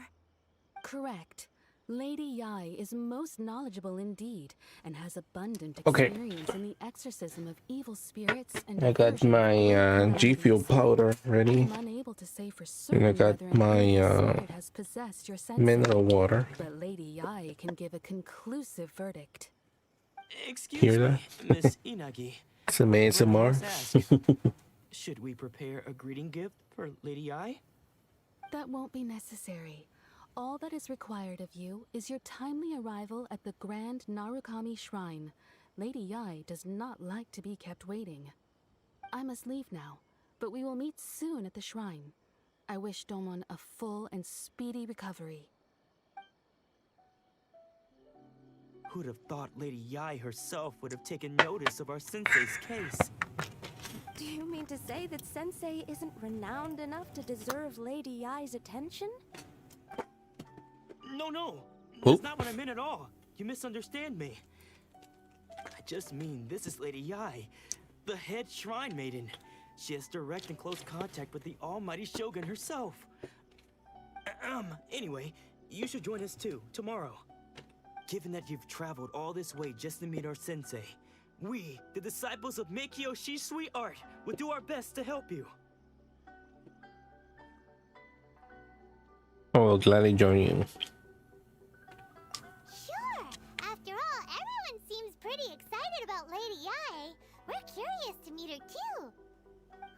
Correct. Lady Yai is most knowledgeable indeed, and has abundant Okay. experience in the exorcism of evil spirits and I got my G Fuel powder ready, I'm unable to say for and certain I got whether an my evil spirit has possessed your sensei, mineral water. but Lady Yai can give a conclusive verdict. Excuse Hear me, that? Miss Inagi. Some But I must ASMR. ask, should we prepare a greeting gift for Lady Yai? That won't be necessary. All that is required of you is your timely arrival at the Grand Narukami Shrine. Lady Yai does not like to be kept waiting. I must leave now, but we will meet soon at the shrine. I wish Domon a full and speedy recovery. Who'd have thought Lady Yai herself would have taken notice of our sensei's case? Do you mean to say that Sensei isn't renowned enough to deserve Lady Yai's attention? No. That's not what I meant at all. You misunderstand me. I just mean this is Lady Yai, The head shrine maiden. She has direct and close contact with the almighty Shogun herself. Anyway, you should join us too, tomorrow. Given that you've traveled all this way just to meet our sensei, we, the disciples of Meikyo Shisui Art, will do our best to help you. I will gladly join you. Sure. After all, everyone seems pretty excited about Lady Ai. We're curious to meet her too.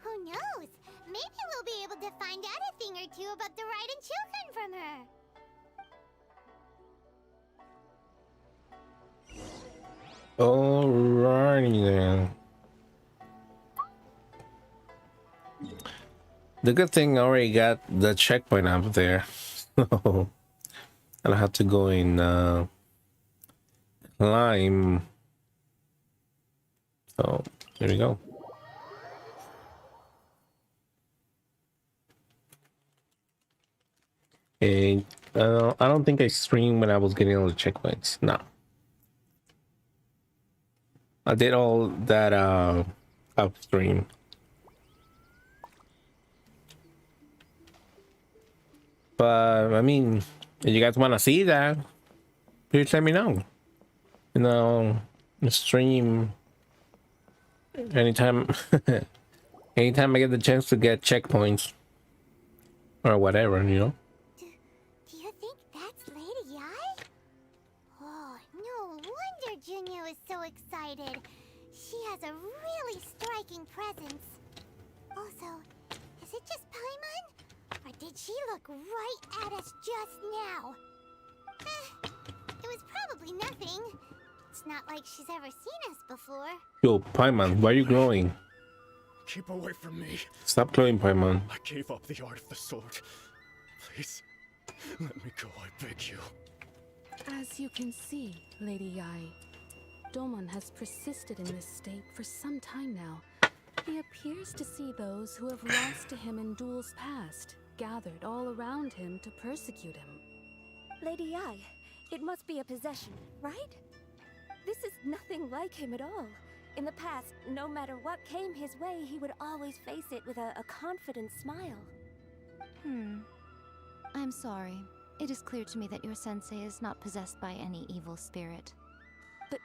Who knows? Maybe we'll be able to find out a thing or two about the Raiden children from her. Alrighty then. The good thing I already got the checkpoint up there. So I don't have to go and climb. So here we go. And I don't think I streamed when I was getting all the checkpoints. No. I did all that upstream. But I mean, if you guys want to see that, please let me know. You know, stream anytime. Anytime I get the chance to get checkpoints or whatever, you know. Do you think that's Lady Ai? Oh, no wonder Junyo is so excited. She has a really striking presence. Also, is it just Paimon? Or did she look right at us just now? It was probably nothing. It's not like she's ever seen us before. Yo, Paimon, why are you glowing? Keep away from me. Stop glowing, Paimon. I gave up the art of the sword. Please, let me go, I beg you. As you can see, Lady Ai, Domon has persisted in this state for some time now. He appears to see those who have lost to him in duels past, gathered all around him to persecute him. Lady Ai, it must be a possession, right? This is nothing like him at all. In the past, no matter what came his way, he would always face it with a confident smile. I'm sorry. It is clear to me that your sensei is not possessed by any evil spirit. But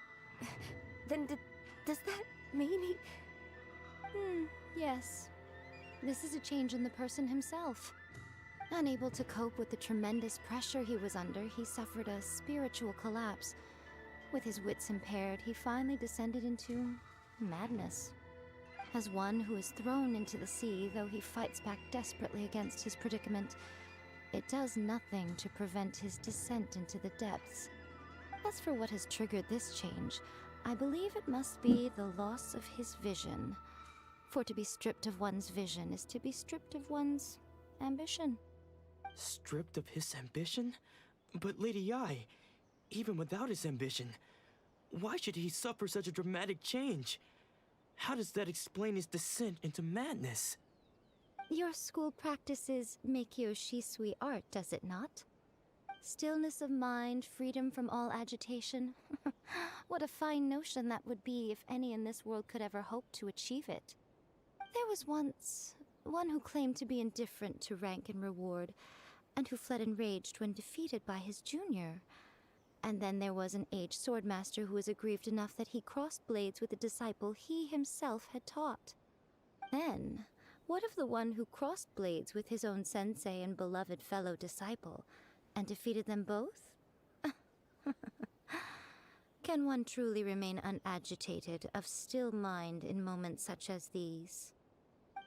then does that mean he... Yes. This is a change in the person himself. Unable to cope with the tremendous pressure he was under, he suffered a spiritual collapse. With his wits impaired, he finally descended into madness. As one who is thrown into the sea, though he fights back desperately against his predicament, it does nothing to prevent his descent into the depths. As for what has triggered this change, I believe it must be the loss of his vision. For to be stripped of one's vision is to be stripped of one's ambition. Stripped of his ambition? But Lady Ai, even without his ambition, why should he suffer such a dramatic change? How does that explain his descent into madness? Your school practices Meikyo Shisui art, does it not? Stillness of mind, freedom from all agitation. What a fine notion that would be if any in this world could ever hope to achieve it. There was once one who claimed to be indifferent to rank and reward, and who fled enraged when defeated by his junior. And then there was an aged swordmaster who was aggrieved enough that he crossed blades with a disciple he himself had taught. Then, what of the one who crossed blades with his own sensei and beloved fellow disciple, and defeated them both? Can one truly remain unagitated, of still mind in moments such as these?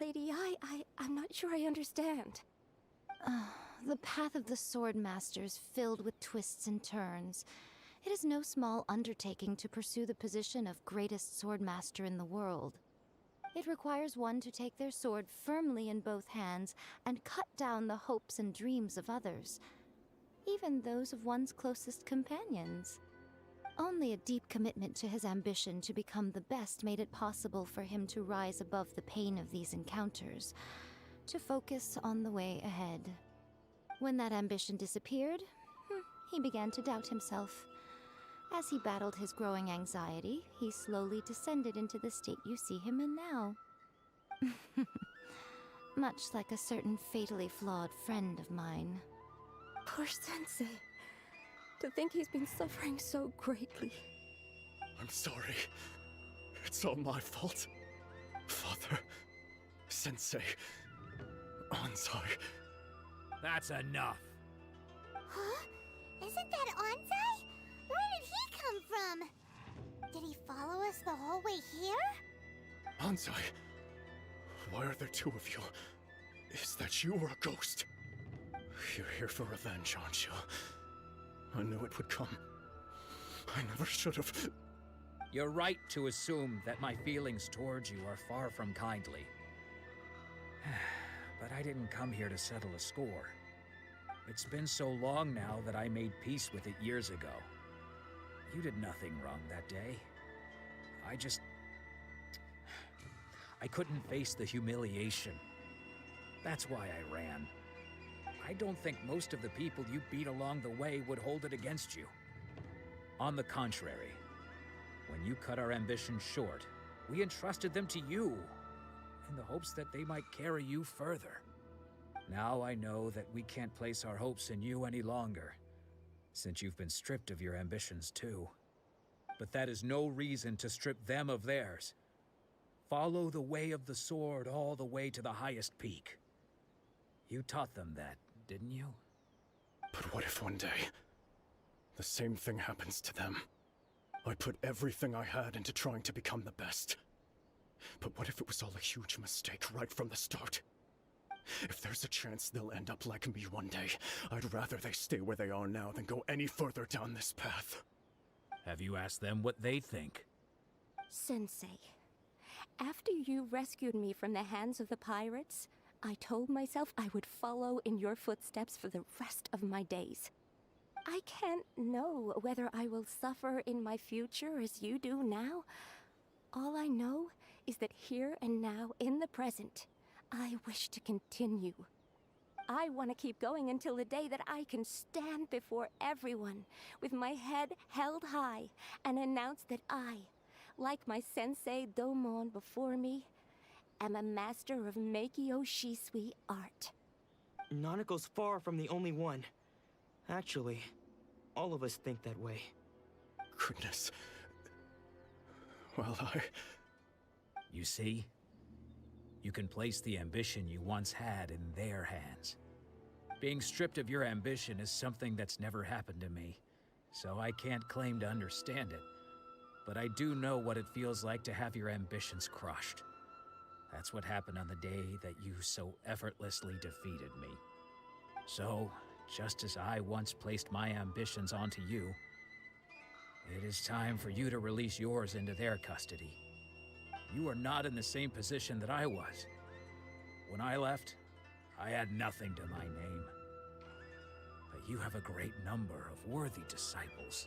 Lady Ai, I'm not sure I understand. The path of the swordmaster is filled with twists and turns. It is no small undertaking to pursue the position of greatest swordmaster in the world. It requires one to take their sword firmly in both hands and cut down the hopes and dreams of others, even those of one's closest companions. Only a deep commitment to his ambition to become the best made it possible for him to rise above the pain of these encounters, to focus on the way ahead. When that ambition disappeared, he began to doubt himself. As he battled his growing anxiety, he slowly descended into the state you see him in now. Much like a certain fatally flawed friend of mine. Poor Sensei. To think he's been suffering so greatly. I'm sorry. It's all my fault. Father, Sensei, Anzai. That's enough. Huh? Isn't that Anzai? Where did he come from? Did he follow us the whole way here? Anzai, why are there two of you? Is that you or a ghost? You're here for revenge, aren't you? I knew it would come. I never should have. You're right to assume that my feelings towards you are far from kindly. But I didn't come here to settle a score. It's been so long now that I made peace with it years ago. You did nothing wrong that day. I couldn't face the humiliation. That's why I ran. I don't think most of the people you beat along the way would hold it against you. On the contrary, when you cut our ambitions short, we entrusted them to you, in the hopes that they might carry you further. Now I know that we can't place our hopes in you any longer, since you've been stripped of your ambitions too. But that is no reason to strip them of theirs. Follow the way of the sword all the way to the highest peak. You taught them that, didn't you? But what if one day, the same thing happens to them? I put everything I had into trying to become the best. But what if it was all a huge mistake right from the start? If there's a chance they'll end up like me one day, I'd rather they stay where they are now than go any further down this path. Have you asked them what they think? Sensei, after you rescued me from the hands of the pirates, I told myself I would follow in your footsteps for the rest of my days. I can't know whether I will suffer in my future as you do now. All I know is that here and now, in the present, I wish to continue. I want to keep going until the day that I can stand before everyone with my head held high and announce that I, like my sensei Domon before me, am a master of Meikyo Shisui art. Nanako's far from the only one. Actually, all of us think that way. Goodness. Well, You see? You can place the ambition you once had in their hands. Being stripped of your ambition is something that's never happened to me, so I can't claim to understand it. But I do know what it feels like to have your ambitions crushed. That's what happened on the day that you so effortlessly defeated me. So, just as I once placed my ambitions onto you, it is time for you to release yours into their custody. You are not in the same position that I was. When I left, I had nothing to my name. But you have a great number of worthy disciples.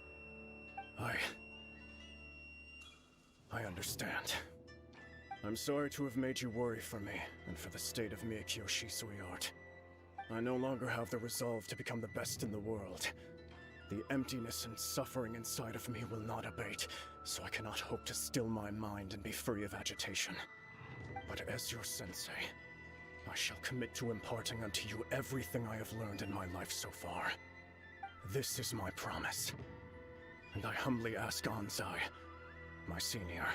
I understand. I'm sorry to have made you worry for me, and for the state of Meikyo Shisui art. I no longer have the resolve to become the best in the world. The emptiness and suffering inside of me will not abate, so I cannot hope to still my mind and be free of agitation. But as your sensei, I shall commit to imparting unto you everything I have learned in my life so far. This is my promise. And I humbly ask Anzai, my senior,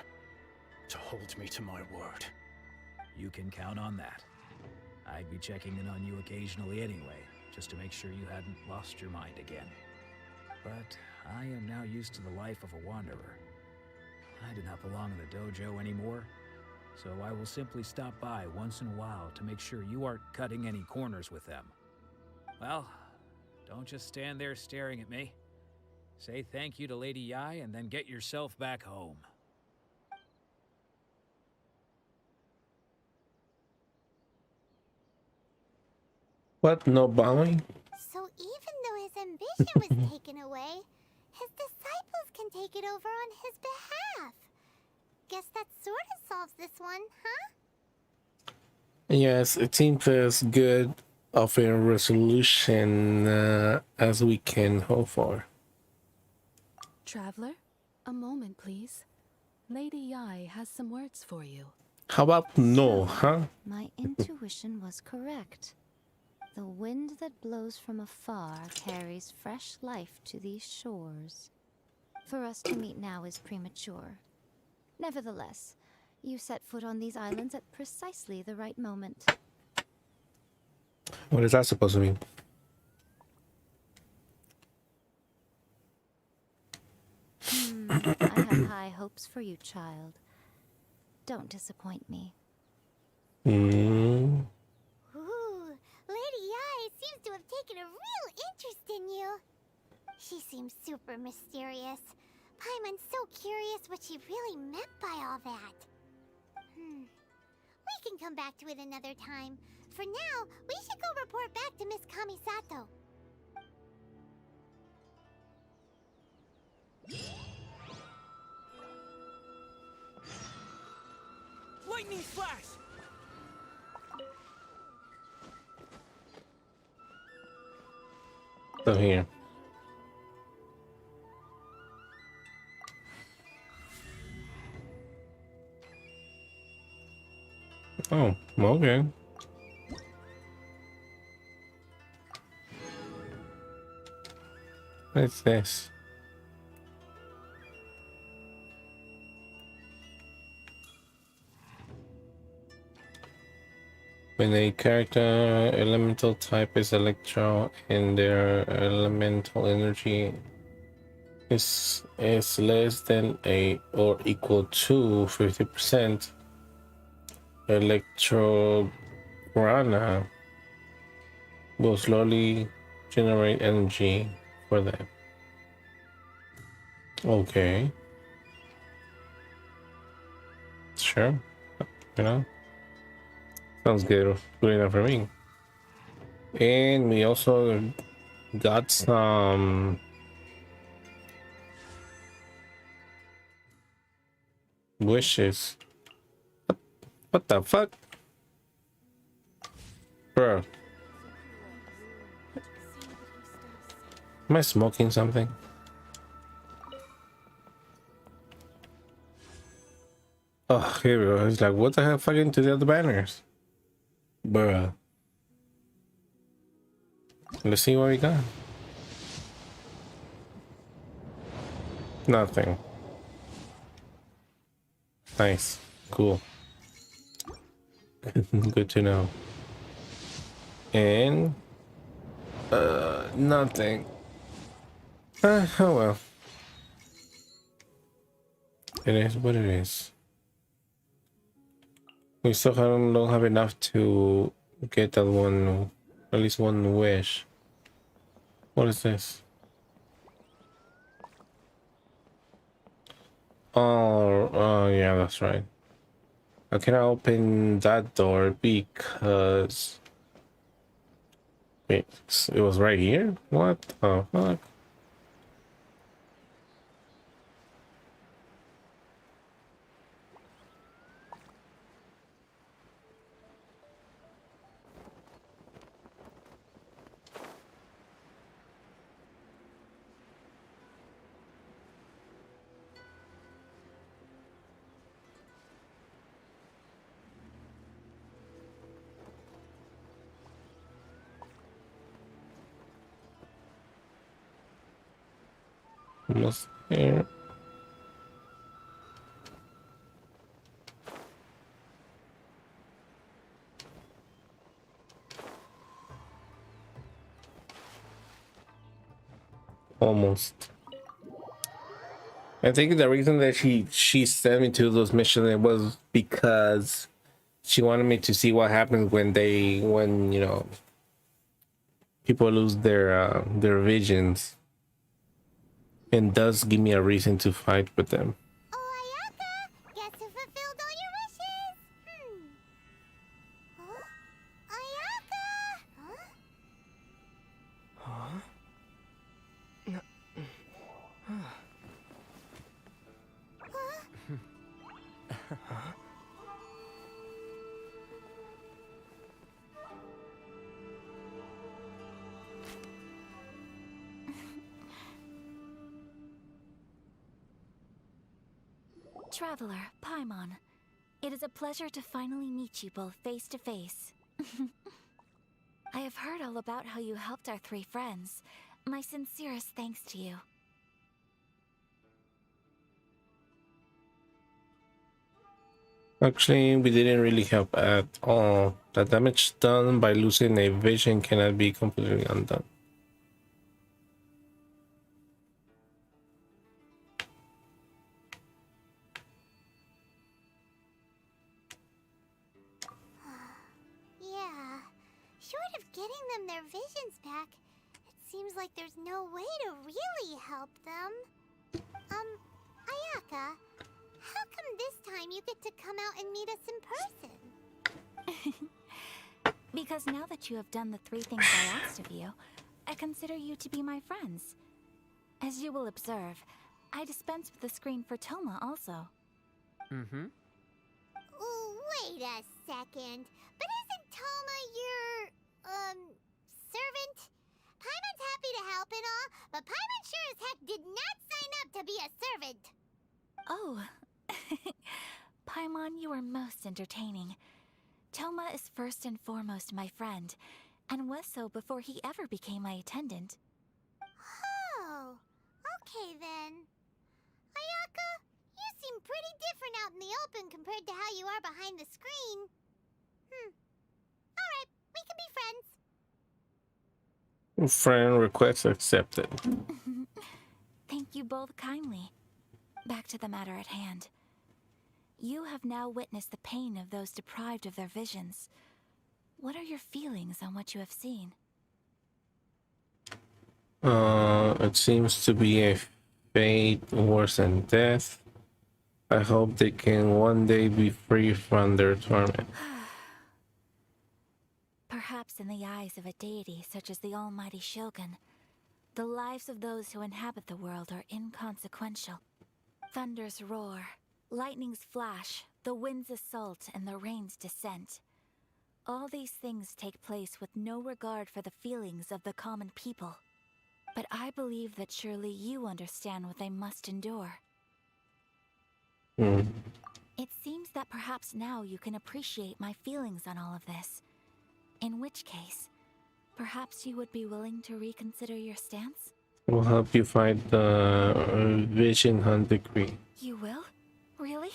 to hold me to my word. You can count on that. I'd be checking in on you occasionally anyway, just to make sure you hadn't lost your mind again. But I am now used to the life of a wanderer. I do not belong in the dojo anymore, so I will simply stop by once in a while to make sure you aren't cutting any corners with them. Well, don't just stand there staring at me. Say thank you to Lady Yai and then get yourself back home. What? No bowing? So even though his ambition was taken away, his disciples can take it over on his behalf. Guess that sort of solves this one, huh? Yes, it seems as good of a resolution as we can hope for. Traveler, a moment, please. Lady Yai has some words for you. How about no, huh? My intuition was correct. The wind that blows from afar carries fresh life to these shores. For us to meet now is premature. Nevertheless, you set foot on these islands at precisely the right moment. What is that supposed to mean? I have high hopes for you, child. Don't disappoint me. Mm. Ooh, Lady Yai seems to have taken a real interest in you. She seems super mysterious. Paimon's so curious what she really meant by all that. We can come back to it another time. For now, we should go report back to Miss Kamisato. Lightning flash! So here. Oh, okay. What's this? When a character elemental type is electro and their elemental energy is less than a or equal to 50%, electro prana will slowly generate energy for them. Okay. Sure. You know? Sounds good. Good enough for me. And we also got some wishes. What the fuck? Bro. Am I smoking something? Oh, here we go. It's like, what the hell fucking to the other banners? Bruh. Let's see what we got. Nothing. Nice. Cool. Good to know. And nothing. Oh well. It is what it is. We still don't have enough to get that one, at least one wish. What is this? Oh, yeah, that's right. I cannot open that door because wait, it was right here? What the fuck? Almost here. Almost. I think the reason that she sent me to those missions was because she wanted me to see what happens when you know, people lose their visions, and does give me a reason to fight with them. Ayaka, guess who fulfilled all your wishes? Huh? Ayaka! Huh? Huh? Traveler, Paimon. It is a pleasure to finally meet you both face to face. I have heard all about how you helped our 3 friends. My sincerest thanks to you. Actually, we didn't really help at all. The damage done by losing a vision cannot be completely undone. Yeah, short of getting them their visions back, it seems like there's no way to really help them. Ayaka, how come this time you get to come out and meet us in person? Because now that you have done the 3 things I asked of you, I consider you to be my friends. As you will observe, I dispense with the screen for Toma also. Wait a second. But isn't Toma your, servant? Paimon's happy to help and all, but Paimon sure as heck did not sign up to be a servant. Oh. Paimon, you are most entertaining. Toma is first and foremost my friend, and was so before he ever became my attendant. Oh, okay then. Ayaka, you seem pretty different out in the open compared to how you are behind the screen. Alright, we can be friends. Friend request accepted. Thank you both kindly. Back to the matter at hand. You have now witnessed the pain of those deprived of their visions. What are your feelings on what you have seen? It seems to be a fate worse than death. I hope they can one day be free from their torment. Perhaps in the eyes of a deity such as the almighty Shogun, the lives of those who inhabit the world are inconsequential. Thunders roar, lightnings flash, the winds assault, and the rains descent. All these things take place with no regard for the feelings of the common people. But I believe that surely you understand what they must endure. It seems that perhaps now you can appreciate my feelings on all of this. In which case, perhaps you would be willing to reconsider your stance? We'll help you fight the Vision Hunt decree. You will? Really?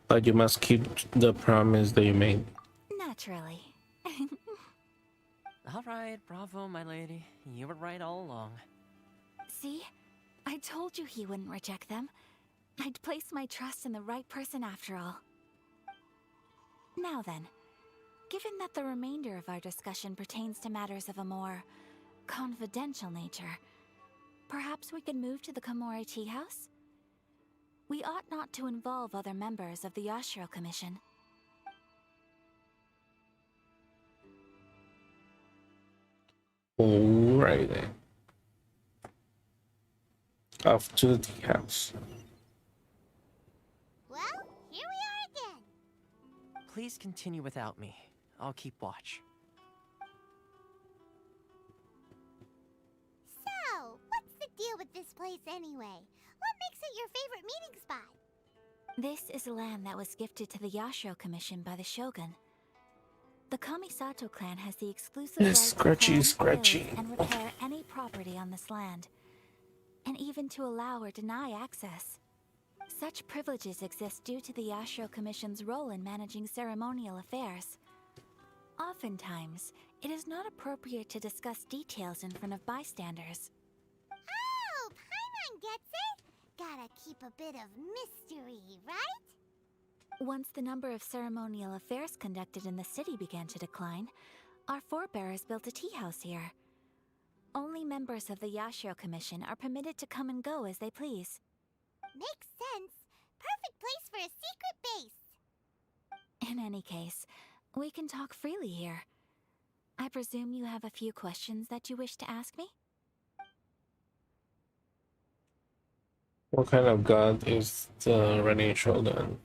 But you must keep the promise that you made. Naturally. Alright, bravo, my lady. You were right all along. See? I told you he wouldn't reject them. I'd placed my trust in the right person after all. Now then, given that the remainder of our discussion pertains to matters of a more confidential nature, perhaps we could move to the Komori Tea House? We ought not to involve other members of the Yashiro Commission. Alright then. Off to the tea house. Well, here we are again. Please continue without me. I'll keep watch. So, what's the deal with this place anyway? What makes it your favorite meeting spot? This is land that was gifted to the Yashiro Commission by the Shogun. The Kamisato clan has the exclusive right to plant, build, and repair any property on this land, and even to allow or deny access. Such privileges exist due to the Yashiro Commission's role in managing ceremonial affairs. Oftentimes, it is not appropriate to discuss details in front of bystanders. Oh, Paimon gets it. Gotta keep a bit of mystery, right? Once the number of ceremonial affairs conducted in the city began to decline, our forebears built a tea house here. Only members of the Yashiro Commission are permitted to come and go as they please. Makes sense. Perfect place for a secret base. In any case, we can talk freely here. I presume you have a few questions that you wish to ask me? What kind of god is the running Shogun?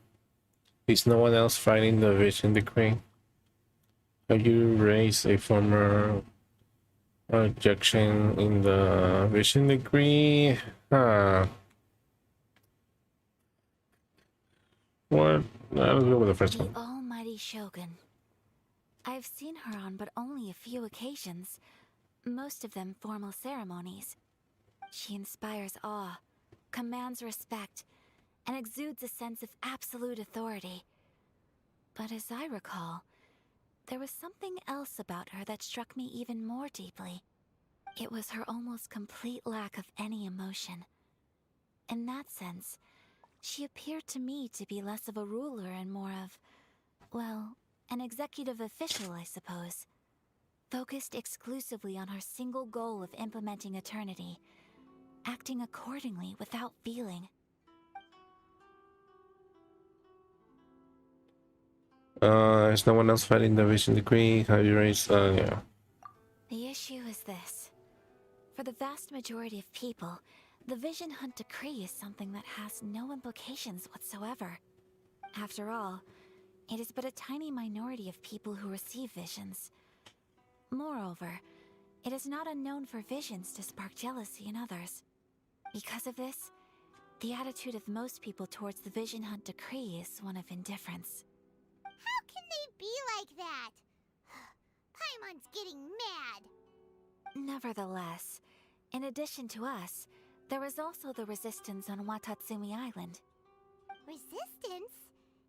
Is no one else fighting the Vision Decree? Have you raised a former objection in the Vision Decree? What? Let's go with the first The one. almighty Shogun. I've seen her on but only a few occasions, most of them formal ceremonies. She inspires awe, commands respect, and exudes a sense of absolute authority. But as I recall, there was something else about her that struck me even more deeply. It was her almost complete lack of any emotion. In that sense, she appeared to me to be less of a ruler and more of, well, an executive official, I suppose. Focused exclusively on her single goal of implementing eternity, acting accordingly without feeling. There's no one else fighting the vision decree. Have you raised? Yeah. The issue is this. For the vast majority of people, the Vision Hunt Decree is something that has no implications whatsoever. After all, it is but a tiny minority of people who receive visions. Moreover, it is not unknown for visions to spark jealousy in others. Because of this, the attitude of most people towards the Vision Hunt Decree is one of indifference. How can they be like that? Paimon's getting mad. Nevertheless, in addition to us, there is also the resistance on Watatsumi Island. Resistance?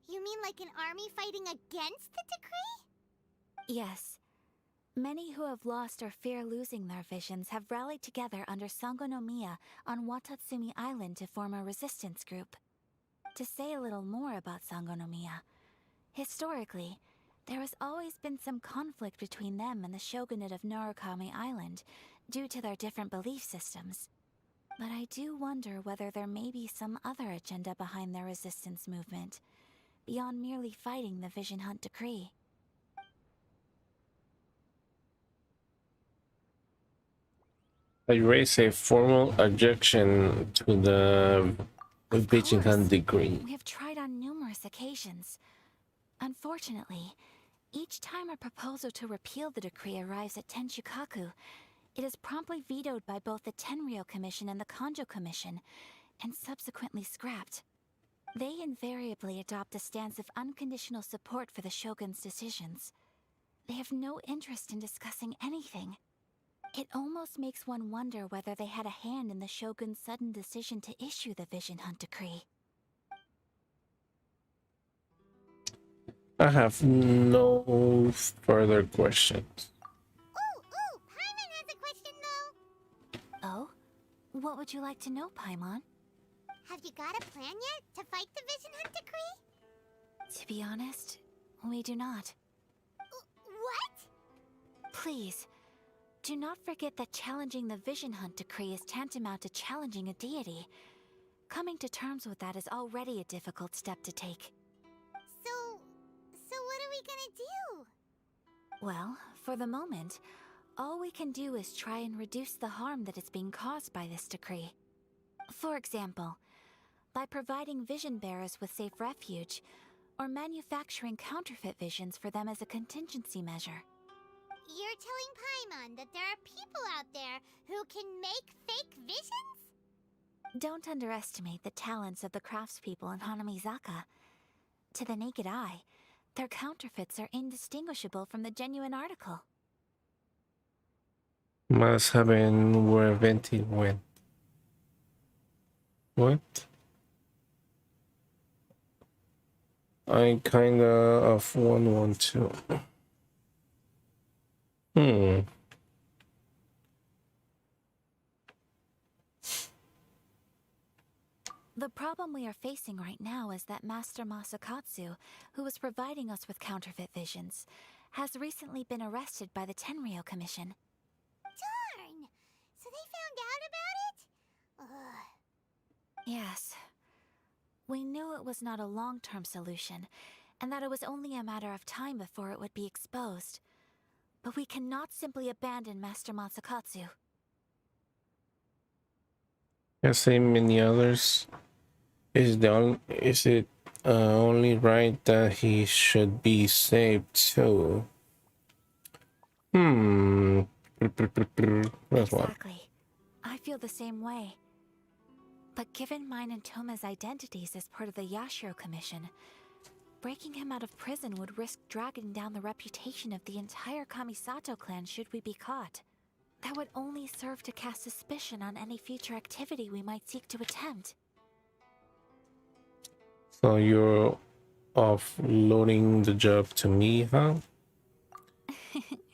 You mean like an army fighting against the decree? Yes. Many who have lost or fear losing their visions have rallied together under Sangonomiya on Watatsumi Island to form a resistance group. To say a little more about Sangonomiya, historically, there has always been some conflict between them and the shogunate of Narukami Island due to their different belief systems. But I do wonder whether there may be some other agenda behind their resistance movement, beyond merely fighting the Vision Hunt Decree. I raise a formal objection to the Vision Hunt decree. We have tried on numerous occasions. Unfortunately, each time a proposal to repeal the decree arrives at Tenshukaku, it is promptly vetoed by both the Tenryou Commission and the Kanjo Commission, and subsequently scrapped. They invariably adopt a stance of unconditional support for the Shogun's decisions. They have no interest in discussing anything. It almost makes one wonder whether they had a hand in the Shogun's sudden decision to issue the Vision Hunt Decree. I have no further questions. Paimon has a question though. Oh? What would you like to know, Paimon? Have you got a plan yet to fight the Vision Hunt Decree? To be honest, we do not. What? Please, do not forget that challenging the Vision Hunt Decree is tantamount to challenging a deity. Coming to terms with that is already a difficult step to take. So what are we gonna do? Well, for the moment, all we can do is try and reduce the harm that is being caused by this decree. For example, by providing vision bearers with safe refuge, or manufacturing counterfeit visions for them as a contingency measure. You're telling Paimon that there are people out there who can make fake visions? Don't underestimate the talents of the craftspeople in Hanamizaka. To the naked eye, their counterfeits are indistinguishable from the genuine article. Must have been where Venti went. What? I kinda of 112. The problem we are facing right now is that Master Masakatsu, who was providing us with counterfeit visions, has recently been arrested by the Tenryou Commission. Darn! So they found out about it? Ugh. Yes. We knew it was not a long-term solution, and that it was only a matter of time before it would be exposed. But we cannot simply abandon Master Masakatsu. As in many others, is it only right that he should be saved too? That's one. Exactly. I feel the same way. But given mine and Toma's identities as part of the Yashiro Commission, breaking him out of prison would risk dragging down the reputation of the entire Kamisato clan should we be caught. That would only serve to cast suspicion on any future activity we might seek to attempt. So you're offloading the job to me, huh?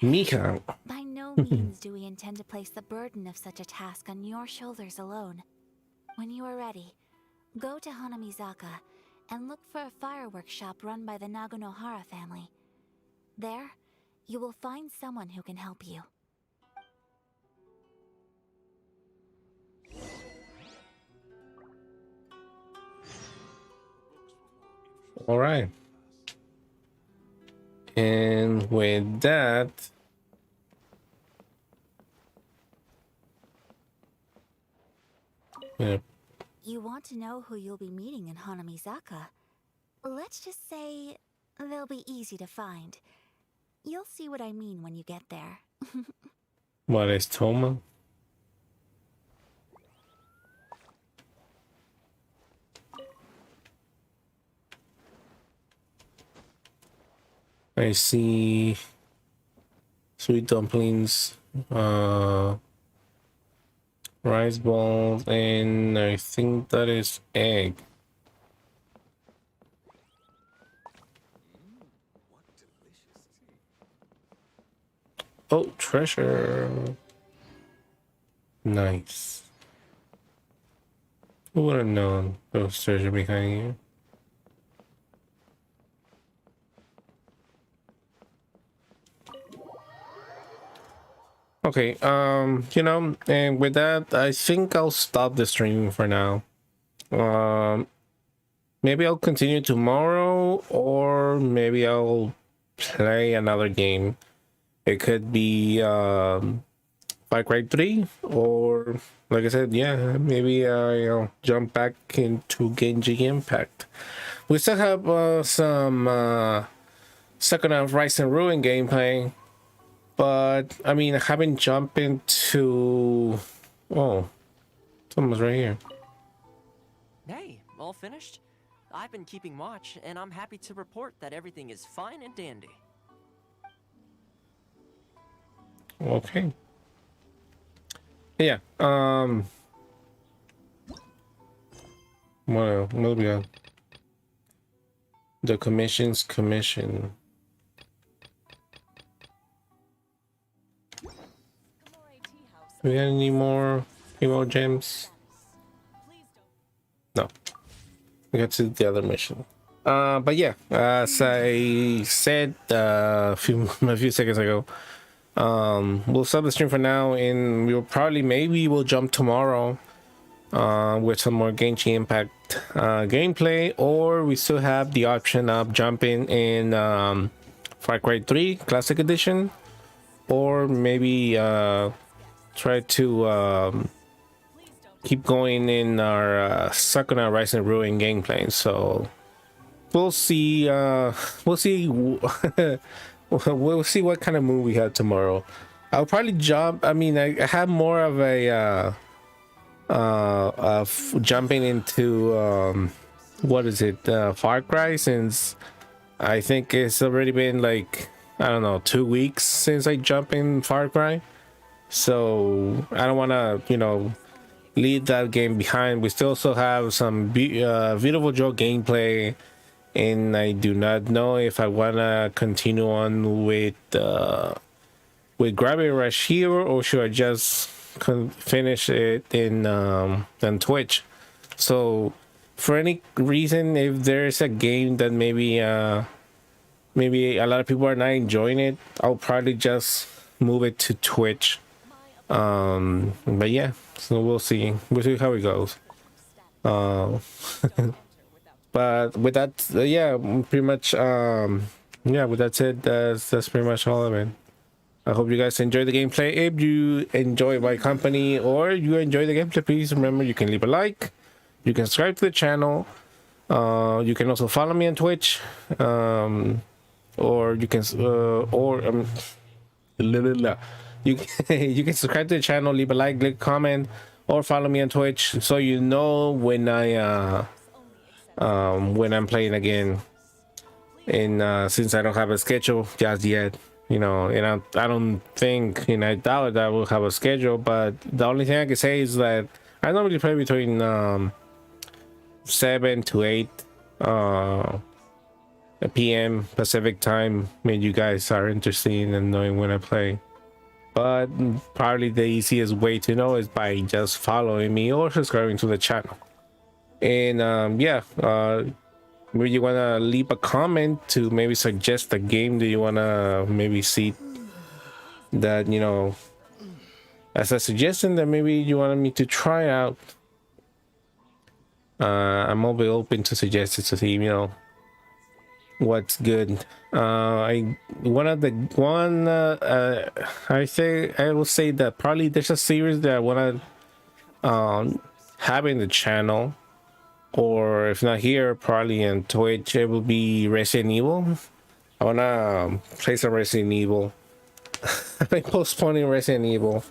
Me, huh? By no means do we intend to place the burden of such a task on your shoulders alone. When you are ready, go to Hanamizaka and look for a fireworks shop run by the Nagonohara family. There, you will find someone who can help you. All right. And with that, yeah. You want to know who you'll be meeting in Hanamizaka? Let's just say they'll be easy to find. You'll see what I mean when you get there. What is Toma? I see sweet dumplings, rice balls, and I think that is egg. Oh, treasure. Nice. Who would have known there was treasure behind here? Okay, you know, and with that, I think I'll stop the stream for now. Maybe I'll continue tomorrow, or maybe I'll play another game. It could be Far Cry 3, or like I said, yeah, maybe I'll jump back into GENSHIN IMPACT. We still have some second half Rise and Ruin gameplay. But I mean, I haven't jumped into. Oh, someone's right here. Hey, all finished? I've been keeping watch, and I'm happy to report that everything is fine and dandy. Okay. Yeah. What do we got? The commission's commission. Do we have any more hero gems? No. We got to the other mission. But yeah, as I said a few seconds ago, we'll stop the stream for now, and maybe we'll jump tomorrow with some more GENSHIN IMPACT gameplay, or we still have the option of jumping in Far Cry 3 Classic Edition, or maybe try to keep going in our Sakuna Rise and Ruin gameplay. So we'll see. We'll see. We'll see what kind of mood we have tomorrow. I'll probably jump. I mean, I have more of a of jumping into what is it, Far Cry, since I think it's already been like, I don't know, 2 weeks since I jumped in Far Cry. So I don't want to, you know, leave that game behind. We still have some Beautiful Joe gameplay, and I do not know if I want to continue on with Gravity Rush here, or should I just finish it in on Twitch. So for any reason, if there's a game that maybe a lot of people are not enjoying it, I'll probably just move it to Twitch. But yeah, so we'll see how it goes. But with that, yeah, pretty much, yeah, with that said, that's pretty much all of it. I hope you guys enjoy the gameplay. If you enjoy my company or you enjoy the gameplay, please remember you can leave a like, you can subscribe to the channel, you can also follow me on Twitch, or you can you can subscribe to the channel, leave a like, leave a comment, or follow me on Twitch so you know when I'm playing again. And since I don't have a schedule just yet, you know, and I don't think, and I doubt that I will have a schedule, but the only thing I can say is that I normally play between 7 to 8 p.m. Pacific time when you guys are interested in knowing when I play. But probably the easiest way to know is by just following me or subscribing to the channel. And yeah, maybe you want to leave a comment to maybe suggest a game that you want to maybe see that, you know, as a suggestion that maybe you wanted me to try out. I'm always open to suggestions to see, you know, what's good. I will say that probably there's a series that I want to have in the channel, or if not here, probably on Twitch. It will be Resident Evil. I want to play some Resident Evil. I've been postponing Resident Evil,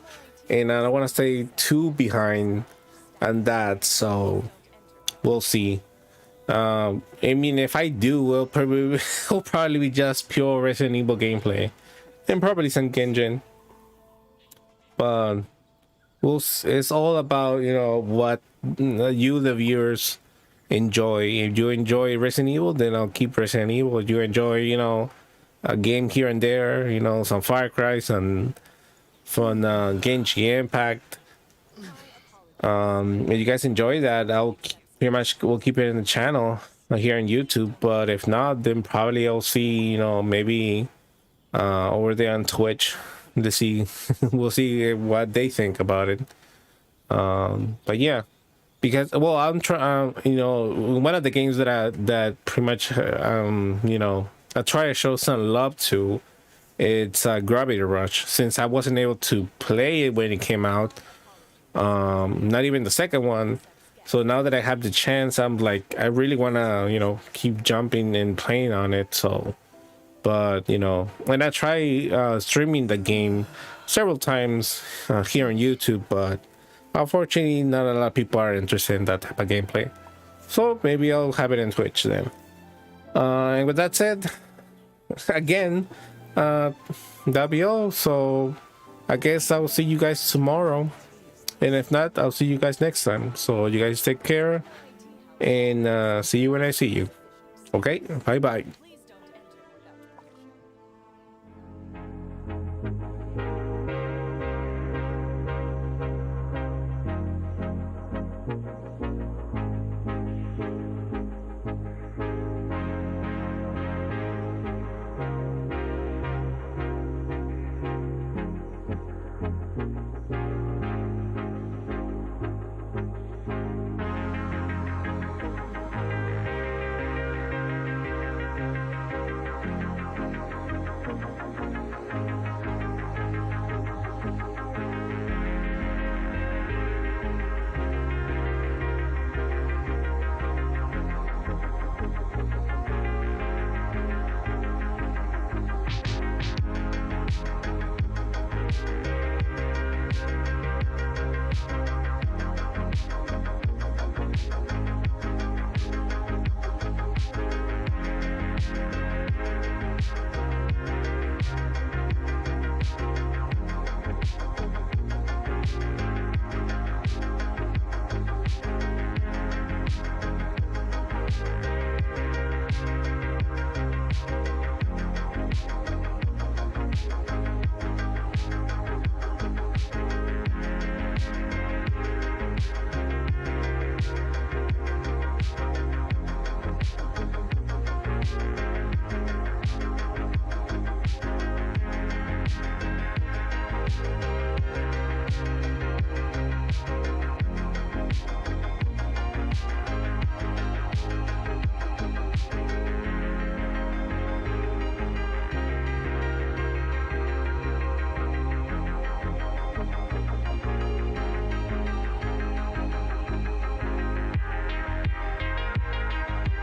and I don't want to stay too behind on that, so we'll see. I mean, if I do, it'll probably be just pure Resident Evil gameplay, and probably some Genshin. But it's all about, you know, what you, the viewers, enjoy. If you enjoy Resident Evil, then I'll keep Resident Evil. If you enjoy, you know, a game here and there, you know, some Far Cry, some fun GENSHIN IMPACT. If you guys enjoy that, I'll pretty much we'll keep it in the channel here on YouTube. But if not, then probably I'll see, you know, maybe over there on Twitch to see. We'll see what they think about it. But yeah, because, well, I'm trying, you know, one of the games that pretty much you know, I try to show some love to, it's Gravity Rush, since I wasn't able to play it when it came out, not even the second one. So now that I have the chance, I'm like, I really want to, you know, keep jumping and playing on it. So, but, you know, when I try streaming the game several times here on YouTube, but unfortunately not a lot of people are interested in that type of gameplay. So maybe I'll have it on Twitch then. And with that said, again, that'll be all. So I guess I'll see you guys tomorrow. And if not, I'll see you guys next time. So you guys take care, and see you when I see you. Okay, bye bye.